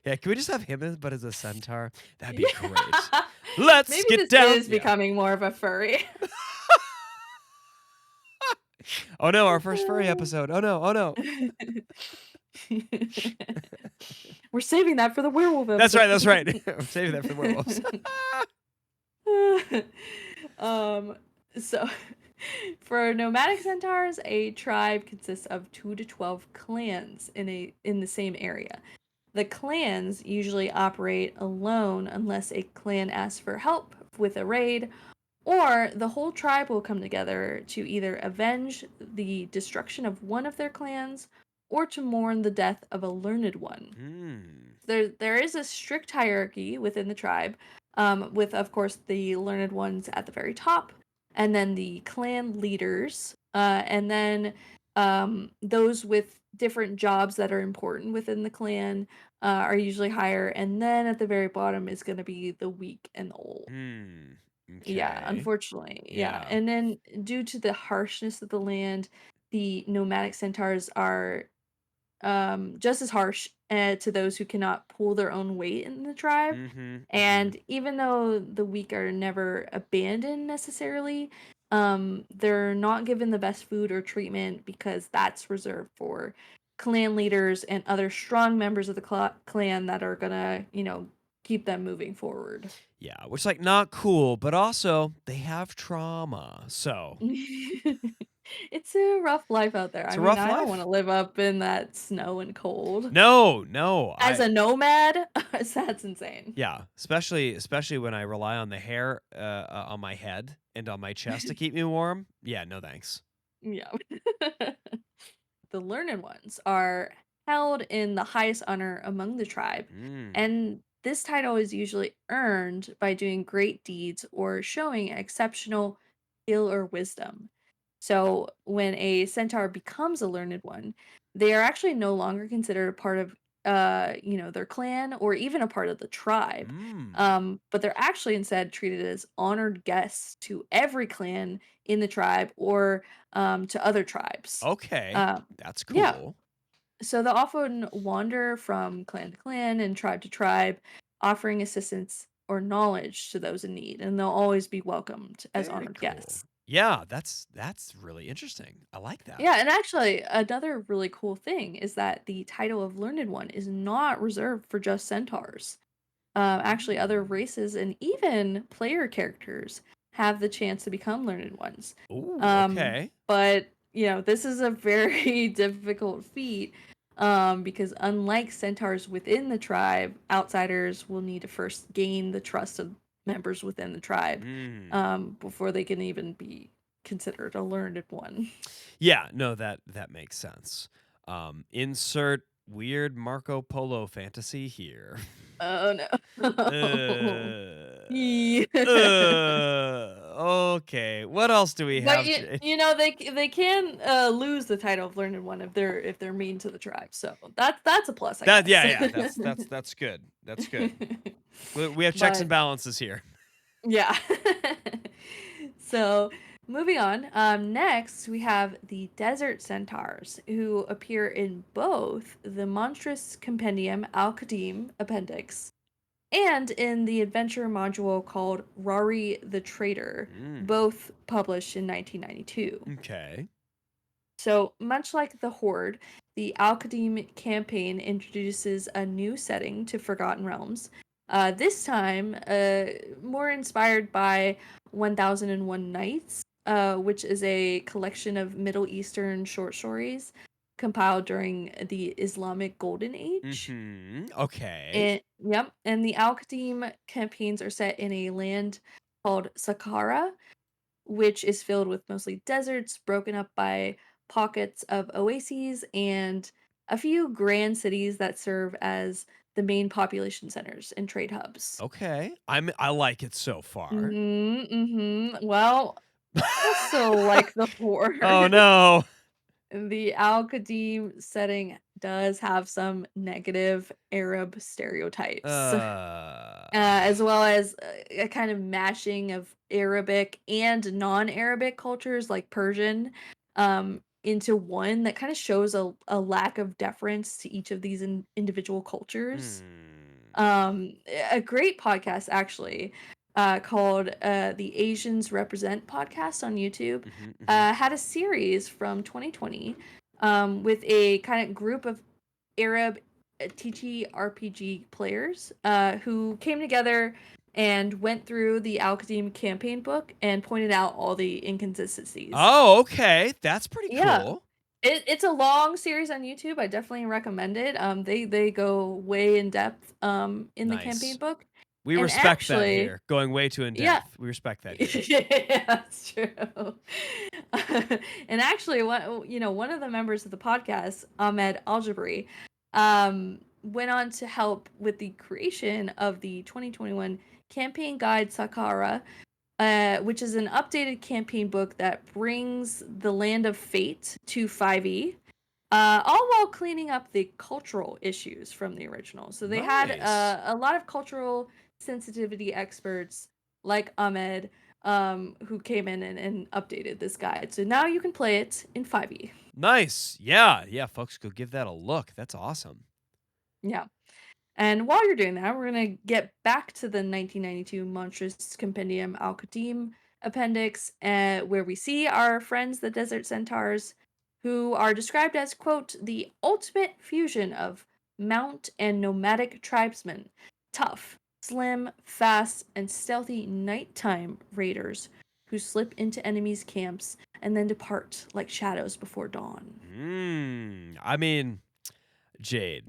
Yeah, can we just have him but as a centaur? That'd be great. Yeah. Let's Maybe get this down. is Yeah. becoming more of a furry. Oh no, our first furry episode. Oh no. Oh no. We're saving that for the werewolf That's episode. right. That's right. I'm saving that for the werewolves. um, so for nomadic centaurs, a tribe consists of 2 to 12 clans in the same area. The clans usually operate alone unless a clan asks for help with a raid, or the whole tribe will come together to either avenge the destruction of one of their clans or to mourn the death of a learned one. Hmm. There is a strict hierarchy within the tribe, with of course the learned ones at the very top, and then the clan leaders, and then those with different jobs that are important within the clan are usually higher, and then at the very bottom is going to be the weak and the old. Hmm. Yeah, Okay. unfortunately, yeah. Yeah. And then due to the harshness of the land, the nomadic centaurs are just as harsh to those who cannot pull their own weight in the tribe. Mm-hmm. Mm-hmm. And even though the weak are never abandoned necessarily, they're not given the best food or treatment because that's reserved for clan leaders and other strong members of the clan that are gonna, keep them moving forward. Yeah, which like not cool, but also they have trauma. So It's a rough life out there. it's I a mean, rough I don't want life. to live up in that snow and cold. No, no. As a nomad, that's insane. Yeah, especially when I rely on the hair on my head and on my chest to keep me warm. Yeah, no thanks. Yeah. The learned ones are held in the highest honor among the tribe, Mm. and this title is usually earned by doing great deeds or showing exceptional skill or wisdom. So, when a centaur becomes a learned one, they are actually no longer considered a part of their clan or even a part of the tribe. Mm. But they're actually instead treated as honored guests to every clan in the tribe or to other tribes. Okay. Um, That's yeah, cool. so they'll often wander from clan to clan and tribe to tribe, offering assistance or knowledge to those in need, and they'll always be welcomed as Very honored cool. guests. Yeah, that's really interesting. I like that. Yeah, and actually, another really cool thing is that the title of Learned One is not reserved for just centaurs. Actually, other Mm. races and even player characters have the chance to become learned ones. Ooh, okay. But this is a very difficult feat, because unlike centaurs within the tribe, outsiders will need to first gain the trust of members within the tribe, Mm. before they can even be considered a learned one. Yeah, no, that makes sense. Insert weird Marco Polo fantasy here. Oh no. Yeah. Okay. What else do we But have, Jay? they can lose the title of learned one if they're mean to the tribe. So that's a plus, I That guess. yeah. That's good. That's good. We have checks and But balances here. yeah. So moving on. Next we have the desert centaurs who appear in both the Monstrous Compendium Al-Qadim Appendix and in the adventure module called Rari the Traitor, Mm. both published in 1992. Okay. So, much like the Horde, the Al-Qadim campaign introduces a new setting to Forgotten Realms. This time, more inspired by 1001 Nights, which is a collection of Middle Eastern short stories compiled during the Islamic Golden Age. Mhm. Okay. And the Al-Qadim campaigns are set in a land called Saqqara, which is filled with mostly deserts broken up by pockets of oases and a few grand cities that serve as the main population centers and trade hubs. Okay. I like it so far. Well, also like the Oh horror. no. The Al Qadim setting does have some negative Arab stereotypes, as well as a kind of mashing of Arabic and non-Arabic cultures like Persian into one that kind of shows a lack of deference to each of these individual cultures. Hmm. A great podcast actually, called the Asians Represent podcast on YouTube, Mhm, mhm. had a series from 2020, with a kind of group of Arab TTRPG players, who came together and went through the Al Qadim campaign book and pointed out all the inconsistencies. Oh, okay. That's pretty Yeah. cool. It's a long series on YouTube. I definitely recommend it. They go way in depth in the campaign Nice. book. We And respect that actually, here. Going way too in yeah. depth. We respect that here. Yeah, that's true. And actually, one of the members of the podcast, Ahmed Aljabri, went on to help with the creation of the 2021 campaign guide Sakara, which is an updated campaign book that brings the Land of Fate to 5e, all while cleaning up the cultural issues from the original. So they had Nice. a lot of cultural sensitivity experts like Ahmed, who came in and updated this guide. So now you can play it in 5e. Nice. Yeah. Yeah, folks, go give that a look. That's awesome. Yeah. And while you're doing that, we're going to get back to the 1992 Monstrous Compendium Al Qadim appendix, where we see our friends, the Desert Centaurs, who are described as, quote, the ultimate fusion of mount and nomadic tribesmen, tough, slim, fast, and stealthy nighttime raiders who slip into enemies' camps and then depart like shadows before dawn. I mean, Jade,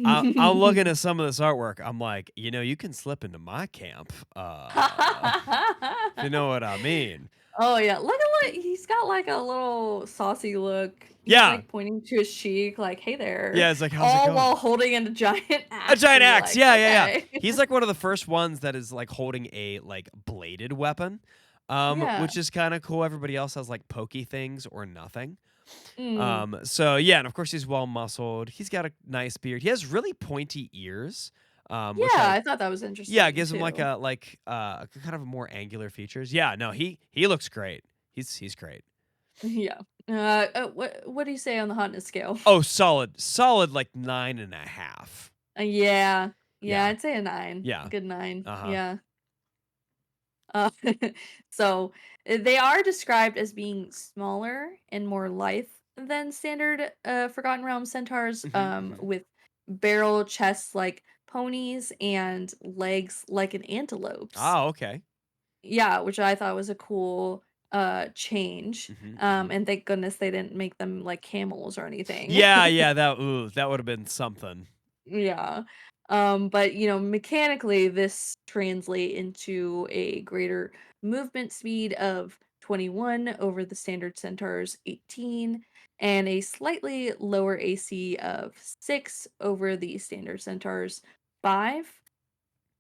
I'm looking at some of this artwork. I'm like, you can slip into my camp. If you know what I mean. Oh yeah, he's got like a little saucy look. He's Yeah. like pointing to his cheek, like, "Hey there," Yeah, it's like, how's it all going? while holding a giant A axe, giant and you're axe. like, Yeah, yeah, yeah. "Okay." He's like one of the first ones that is like holding a like bladed weapon. Yeah. Which is kind of cool. Everybody else has like pokey things or nothing. Mm. So yeah, and of course he's well muscled. He's got a nice beard. He has really pointy ears. Yeah, Which I thought that was yeah, it interesting gives him like too. a kind of more angular features. Yeah, no, he looks great. He's great. Yeah. What do you say on the hotness scale? Oh, solid like 9.5. Yeah. Yeah, Yeah, I'd say a 9. yeah. Good 9. Uh-huh. Yeah. Uh, so they are described as being smaller and more lithe than standard Forgotten Realms centaurs, Mhm, mhm. with barrel chests like ponies and legs like an antelope's. Oh, okay. Yeah, which I thought was a cool change. Mhm, mhm. And thank goodness they didn't make them like camels or anything. Yeah, yeah, that would have been something. Yeah. But mechanically this translate into a greater movement speed of 21 over the standard Centaur's 18 and a slightly lower AC of 6 over the standard Centaur's 5.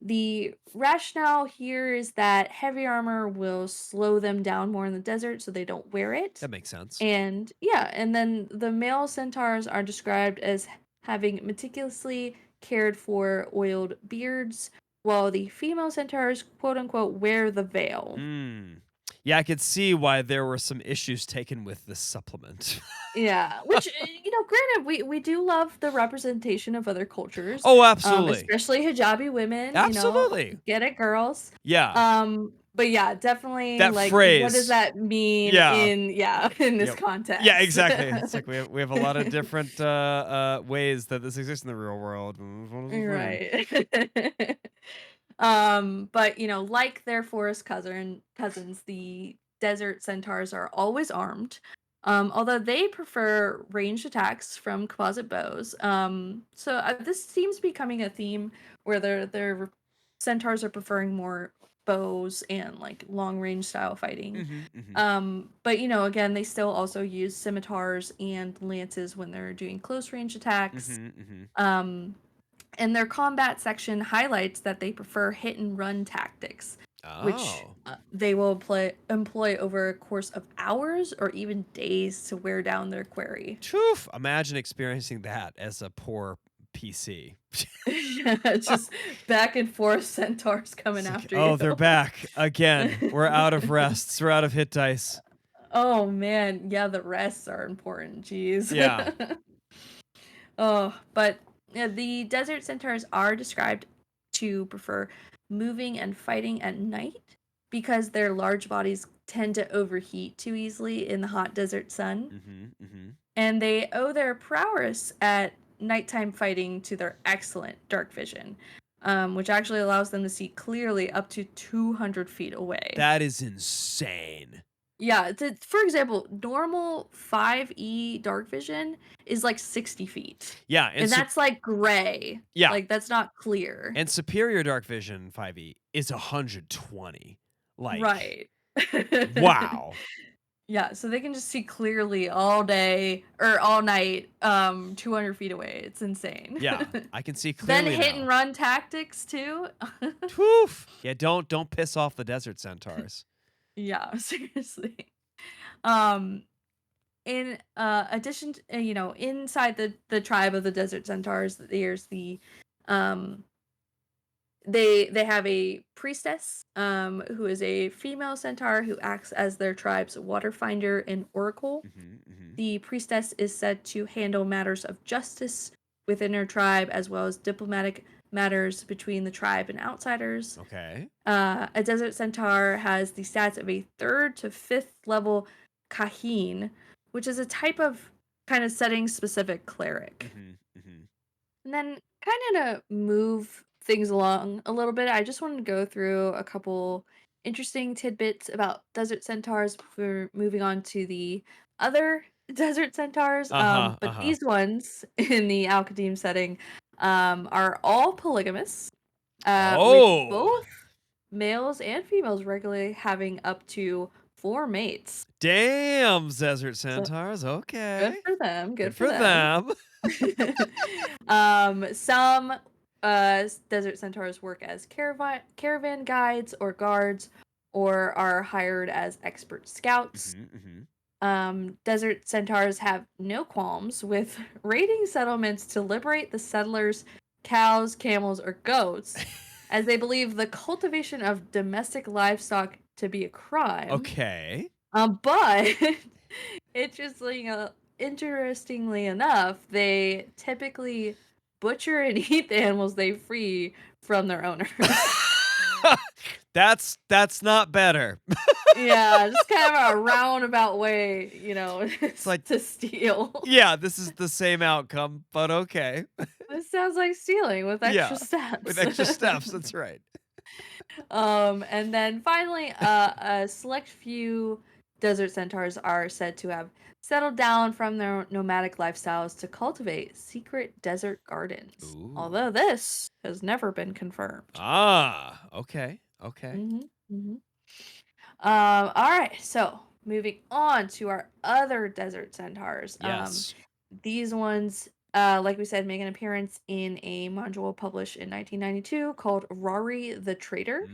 The rationale here is that heavy armor will slow them down more in the desert so they don't wear it. That makes sense. And yeah, and then the male centaurs are described as having meticulously cared for oiled beards, while the female centaurs, quote unquote, wear the veil. Mm. Yeah, I could see why there were some issues taken with this supplement. Yeah, which granted, we do love the representation of other cultures, Oh, absolutely. especially hijabi women. Absolutely. Get it, girls. Yeah. But yeah, definitely. That Like, what does phrase. that mean Yeah. in this Yep. Yeah, context? exactly. It's like we have a lot of different ways that this exists in the real world. Right. But like their forest cousins, the desert centaurs are always armed. Although they prefer ranged attacks from composite bows. So this seems to be becoming a theme where their centaurs are preferring more bows and like long range style fighting. Mm-hmm. But you know, again, they still also use scimitars and lances when they're doing close range attacks. Mm-hmm. Mm-hmm. Um, and their combat section highlights that they prefer hit and run tactics, which Oh. they will employ over a course of hours or even days to wear down their quarry. Poof. Imagine experiencing that as a poor PC. Just back and forth centaurs coming It's like, after oh, you. they're back again. We're out of rests. We're out of hit dice. Oh man, yeah, the rests are important. Jeez. Yeah. Oh, but yeah, the desert centaurs are described to prefer moving and fighting at night because their large bodies tend to overheat too easily in the hot desert sun. Mm-hmm. Mm-hmm. And they owe their prowess at nighttime fighting to their excellent dark vision, which actually allows them to see clearly up to 200 feet away. That is insane. Yeah, for example, normal 5E dark vision is like 60 feet. Yeah, And that's like gray. yeah, Like that's not clear. and superior dark vision 5e is 120. Like, Right. wow. Yeah, so they can just see clearly all day or all night, 200 feet away. It's insane. Yeah, I can see Then clearly hit now. and run tactics too. Poof. Yeah, don't piss off the desert centaurs. Yeah, seriously. Um, in addition to, you know, inside the tribe of the desert centaurs, there's the um they have a priestess who is a female centaur who acts as their tribe's water finder and oracle. Mm-hmm. Mm-hmm. The priestess is said to handle matters of justice within her tribe as well as diplomatic matters between the tribe and outsiders. Okay. A desert centaur has the stats of a 3rd to 5th level kahin, which is a type of kind of setting specific cleric. Mm-hmm. Mm-hmm. And then kind of to move things along a little bit, I just wanted to go through a couple interesting tidbits about desert centaurs before moving on to the other desert centaurs. Uh-huh. But Uh-huh. these ones in the Alcadim setting are all polygamous, with Oh. both males and females regularly having up to 4 mates. Damn, desert So centaurs. good Okay. for them. Good For them. Some desert centaurs work as caravan guides or guards, or are hired as expert scouts. Mm-hmm. Mm-hmm. Desert centaurs have no qualms with raiding settlements to liberate the settlers' cows, camels, or goats, as they believe the cultivation of domestic livestock to be a crime. Okay. But interestingly enough, they typically butcher and eat the animals they free from their owners. That's not better. Yeah, just kind of a roundabout way, you know, it's like- to steal. Yeah, this is the same outcome, but okay. This sounds like stealing with extra Yeah, steps. With extra steps, that's right. And then finally, a select few desert centaurs are said to have settled down from their nomadic lifestyles to cultivate secret desert gardens. Ooh. Although this has never been confirmed. Ah, okay. Okay. All right, so moving on to our other desert centaurs. Yes. These ones, like we said, make an appearance in a module published in 1992 called Rory the Traitor.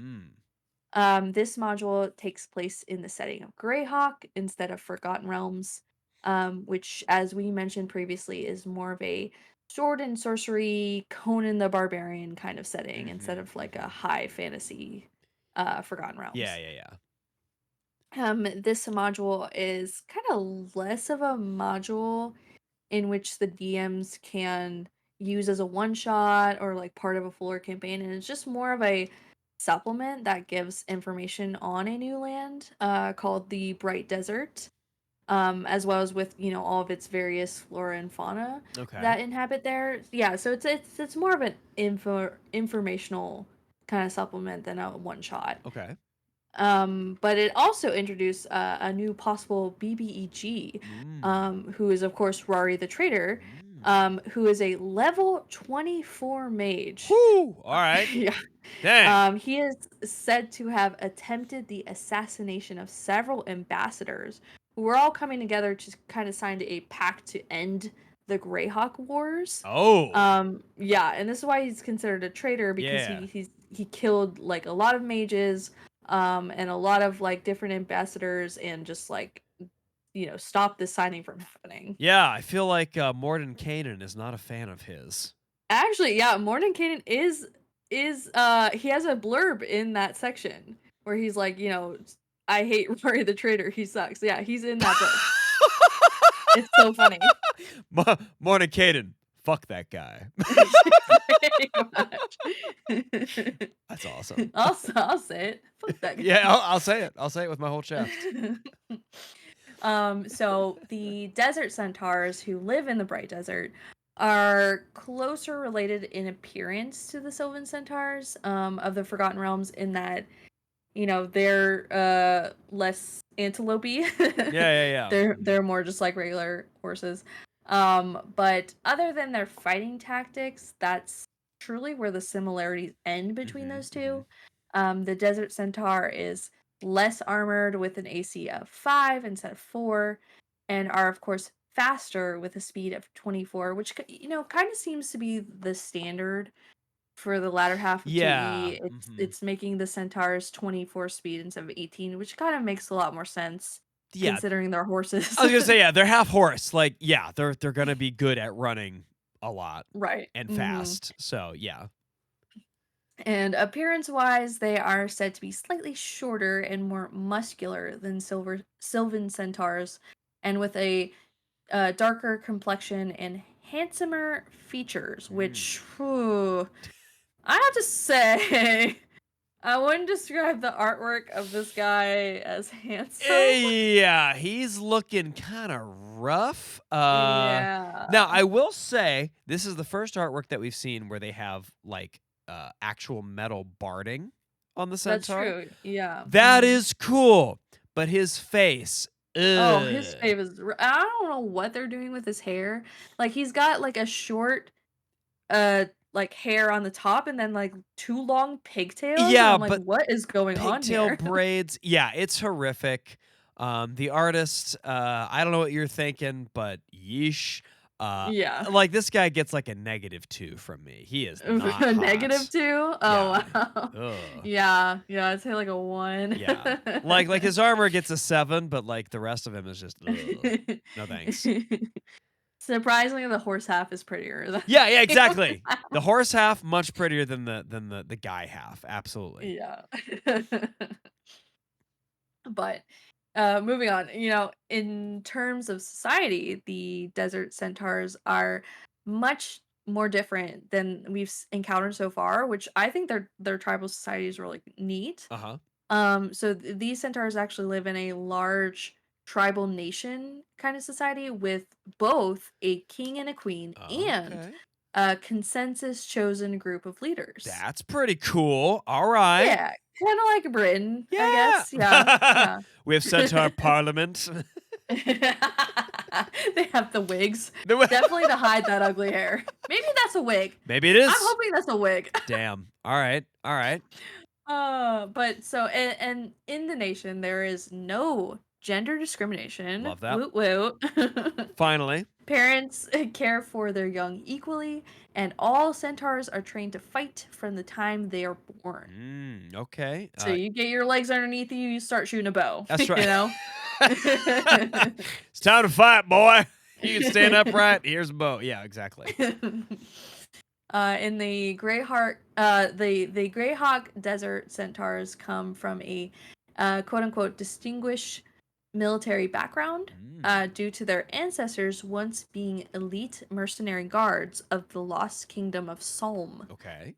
This module takes place in the setting of Greyhawk instead of Forgotten Realms, which, as we mentioned previously, is more of a sword and sorcery, Conan the Barbarian kind of setting instead of like a high fantasy Forgotten Realms. Yeah, yeah, yeah. This module is kind of less of a module in which the DMs can use as a one shot or like part of a fuller campaign, and it's just more of a supplement that gives information on a new land called the Bright Desert, as well as with, you know, all of its various flora and fauna Okay. that inhabit there. Yeah, so it's more of an informational kind of supplement than a one shot. Okay. But it also introduced a new possible BBEG, who is of course Rory the Traitor, who is a level 24 mage. Whoo! All right. Yeah. Dang. He is said to have attempted the assassination of several ambassadors who were all coming together to kind of sign a pact to end the Greyhawk Wars. Oh. Yeah, and this is why he's considered a traitor, because Yeah. he killed like a lot of mages, and a lot of like different ambassadors, and just like, stop this signing from happening. Yeah, I feel like Morden Kanan is not a fan of his. Actually, yeah, Mordenkainen is he has a blurb in that section where he's like, I hate Rory the traitor, he sucks. Yeah, he's in that book. It's so funny. Morden Kanan, fuck that guy. Pretty much. That's awesome. I'll say it. Fuck that guy. Yeah, I'll say it. I'll say it with my whole chest. So the desert centaurs who live in the Bright Desert are closer related in appearance to the Sylvan centaurs of the Forgotten Realms, in that, they're less antelope-y. Yeah. They're more just like regular horses. But other than their fighting tactics, that's truly where the similarities end between those two. The desert centaur is less armored with an AC of 5 instead of 4, and are of course faster with a speed of 24, which kind of seems to be the standard for the latter half of Yeah. 2E. It's making the centaurs 24 speed instead of 18, which kind of makes a lot more sense. Yeah. Considering their horses. I was gonna say, yeah, they're half horse. Like, yeah, they're gonna be good at running a lot, right, and fast. So yeah. And appearance-wise, they are said to be slightly shorter and more muscular than Sylvan centaurs, and with a darker complexion and handsomer features, which, I have to say, I wouldn't describe the artwork of this guy as handsome. Yeah, he's looking kind of rough. Yeah. Now, I will say, this is the first artwork that we've seen where they have like actual metal barding on the centaur. That's true. Yeah. That is cool. But his face. Oh, his face is. I don't know what they're doing with his hair. Like, he's got like a short, like hair on the top, and then like 2 long pigtails. Yeah, and I'm like, but what is going on pigtail here? braids. Yeah, it's horrific. The artist, I don't know what you're thinking, but yeesh. Yeah. Like, this guy gets like a -2 from me. He is not hot. -2? Oh, Yeah. wow. Ugh. Yeah, I'd say like a 1. Yeah. Like his armor gets a 7, but like the rest of him is just ugh. No thanks. Surprisingly, the horse half is prettier than Yeah, exactly. The horse half much prettier than the guy half. Absolutely. Yeah. But moving on, in terms of society, the desert centaurs are much more different than we've encountered so far, which I think their tribal society is really neat. So these centaurs actually live in a large tribal nation kind of society with both a king and a queen and Okay. a consensus chosen group of leaders. That's pretty cool. All right. Yeah, kind of like Britain, I Yeah. guess. Yeah. We have centaur parliament. They have the wigs. The wi- Definitely to hide that ugly hair. Maybe that's a wig. Maybe it is. I'm hoping that's a wig. Damn. All right. But so, and in the nation there is no gender discrimination. Love that. Woot woot. Finally. Parents care for their young equally, and all centaurs are trained to fight from the time they are born. Okay. So you get your legs underneath you, you start shooting a bow. That's right. You know? It's time to fight, boy. You can stand upright. Here's a bow. Yeah, exactly. In the the Greyhawk Desert centaurs come from a quote unquote distinguished military background due to their ancestors once being elite mercenary guards of the lost kingdom of Solm. Okay.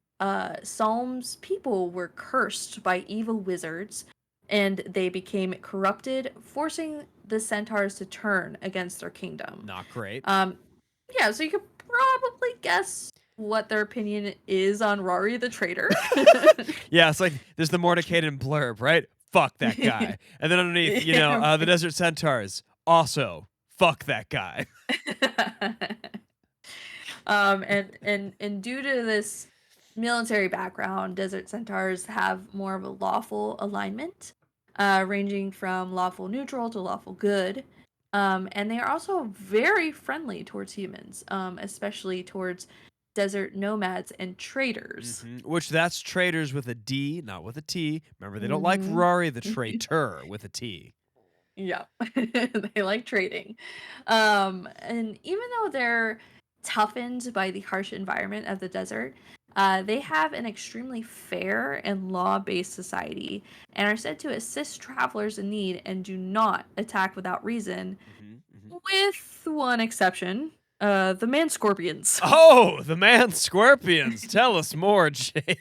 Solm's people were cursed by evil wizards, and they became corrupted, forcing the centaurs to turn against their kingdom. Not great. Yeah, so you could probably guess what their opinion is on Rory the traitor. Yeah, it's like there's the Mordecaian blurb, right? Fuck that guy. And then underneath, Yeah, the Desert Centaurs, also, fuck that guy. And due to this military background, desert centaurs have more of a lawful alignment, ranging from lawful neutral to lawful good. And they are also very friendly towards humans, especially towards desert nomads and traders. Which that's traders with a D, not with a T. Remember, they don't like Mhm. Rory the traitor with a T. Yeah, they like trading. And even though they're toughened by the harsh environment of the desert, they have an extremely fair and law-based society and are said to assist travelers in need and do not attack without reason, with one exception, the man scorpions. Oh, the man scorpions. Tell us more, Jade.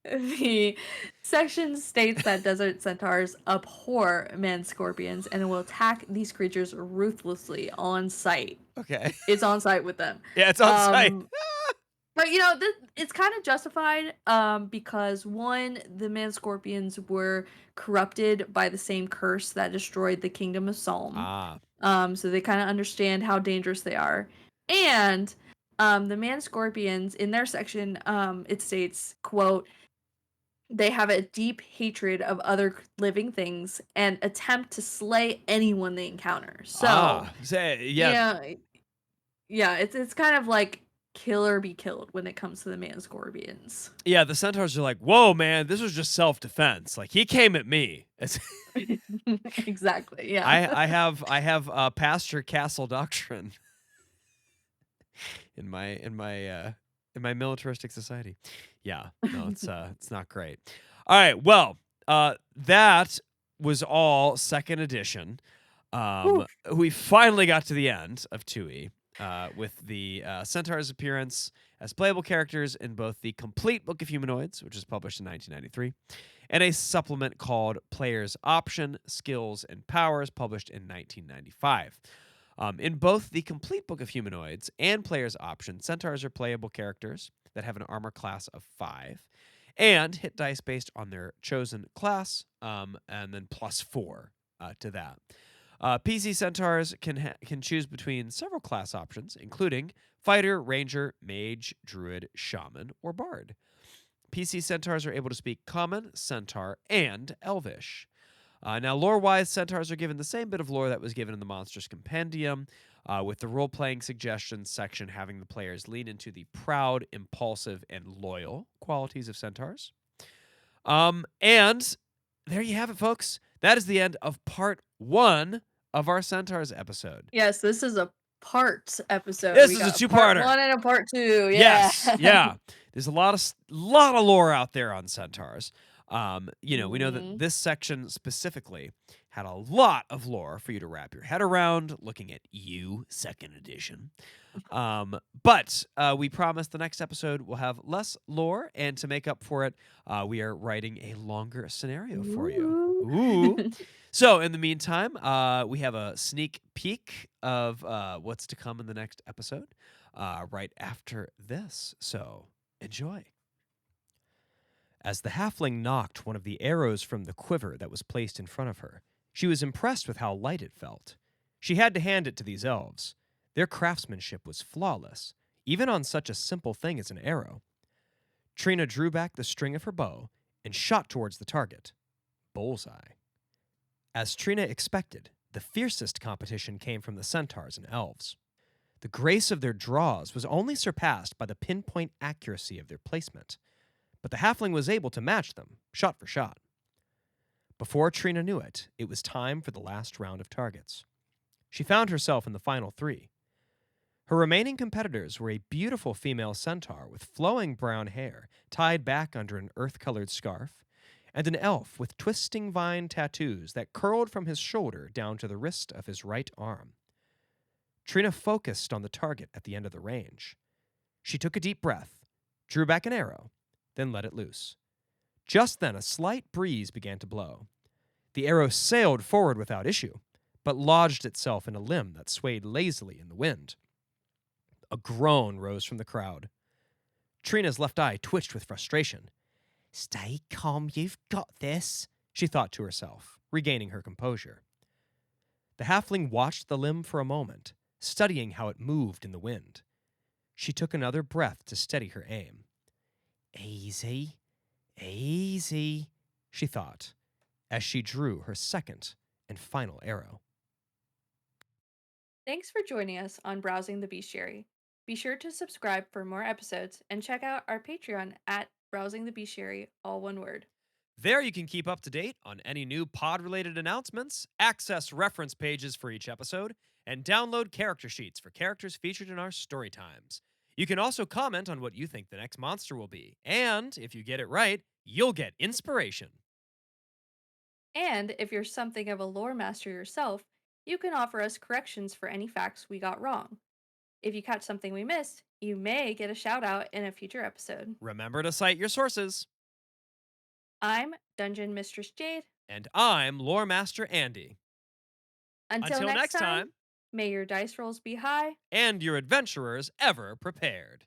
The section states that desert centaurs abhor man scorpions and will attack these creatures ruthlessly on sight. Okay. It's on site with them. Yeah, it's on site. But it's kind of justified because one, the man scorpions were corrupted by the same curse that destroyed the kingdom of Psalm. So they kind of understand how dangerous they are. And the man scorpions in their section, it states, quote, they have a deep hatred of other living things and attempt to slay anyone they encounter. So yeah, it's kind of like kill or be killed when it comes to the man scorpions. Yeah, the centaurs are like, whoa, man, this was just self-defense. Like, he came at me. Exactly. Yeah. I have Pastor Castle doctrine in my militaristic society. Yeah, no, it's not great. All right, well, that was all second edition. We finally got to the end of 2E with the Centaurs' appearance as playable characters in both the Complete Book of Humanoids, which was published in 1993, and a supplement called Player's Option, Skills, and Powers, published in 1995. In both the Complete Book of Humanoids and Player's Option, Centaurs are playable characters that have an armor class of 5 and hit dice based on their chosen class, and then +4 to that. PC Centaurs can choose between several class options, including Fighter, Ranger, Mage, Druid, Shaman, or Bard. PC Centaurs are able to speak Common, Centaur, and Elvish. Now, lore-wise, Centaurs are given the same bit of lore that was given in the Monsters Compendium, with the role-playing suggestions section having the players lean into the proud, impulsive, and loyal qualities of Centaurs. And there you have it, folks. That is the end of part 1 of our Centaurs episode. Yes, this is a part episode. This is a two-parter. Part 1 and a part 2. Yeah. Yes, yeah. There's a lot of lore out there on Centaurs. We know that this section specifically had a lot of lore for you to wrap your head around looking at second edition. But we promise the next episode will have less lore, and to make up for it, we are writing a longer scenario for you. Ooh. So in the meantime, we have a sneak peek of what's to come in the next episode right after this. So enjoy. As the halfling knocked one of the arrows from the quiver that was placed in front of her, she was impressed with how light it felt. She had to hand it to these elves. Their craftsmanship was flawless, even on such a simple thing as an arrow. Trina drew back the string of her bow and shot towards the target. Bullseye. As Trina expected, the fiercest competition came from the centaurs and elves. The grace of their draws was only surpassed by the pinpoint accuracy of their placement, but the halfling was able to match them, shot for shot. Before Trina knew it, it was time for the last round of targets. She found herself in the final 3. Her remaining competitors were a beautiful female centaur with flowing brown hair tied back under an earth-colored scarf, and an elf with twisting vine tattoos that curled from his shoulder down to the wrist of his right arm. Trina focused on the target at the end of the range. She took a deep breath, drew back an arrow, then let it loose. Just then, a slight breeze began to blow. The arrow sailed forward without issue, but lodged itself in a limb that swayed lazily in the wind. A groan rose from the crowd. Trina's left eye twitched with frustration. "Stay calm, you've got this," she thought to herself, regaining her composure. The halfling watched the limb for a moment, studying how it moved in the wind. She took another breath to steady her aim. Easy, easy, she thought, as she drew her second and final arrow. Thanks for joining us on Browsing the Bestiary. Be sure to subscribe for more episodes and check out our Patreon at Browsing the Bestiary, all one word. There you can keep up to date on any new pod-related announcements, access reference pages for each episode, and download character sheets for characters featured in our story times. You can also comment on what you think the next monster will be, and if you get it right, you'll get inspiration. And if you're something of a lore master yourself, you can offer us corrections for any facts we got wrong. If you catch something we missed, you may get a shout out in a future episode. Remember to cite your sources. I'm Dungeon Mistress Jayde. And I'm Lore Master Andy. Until next time, may your dice rolls be high and your adventurers ever prepared.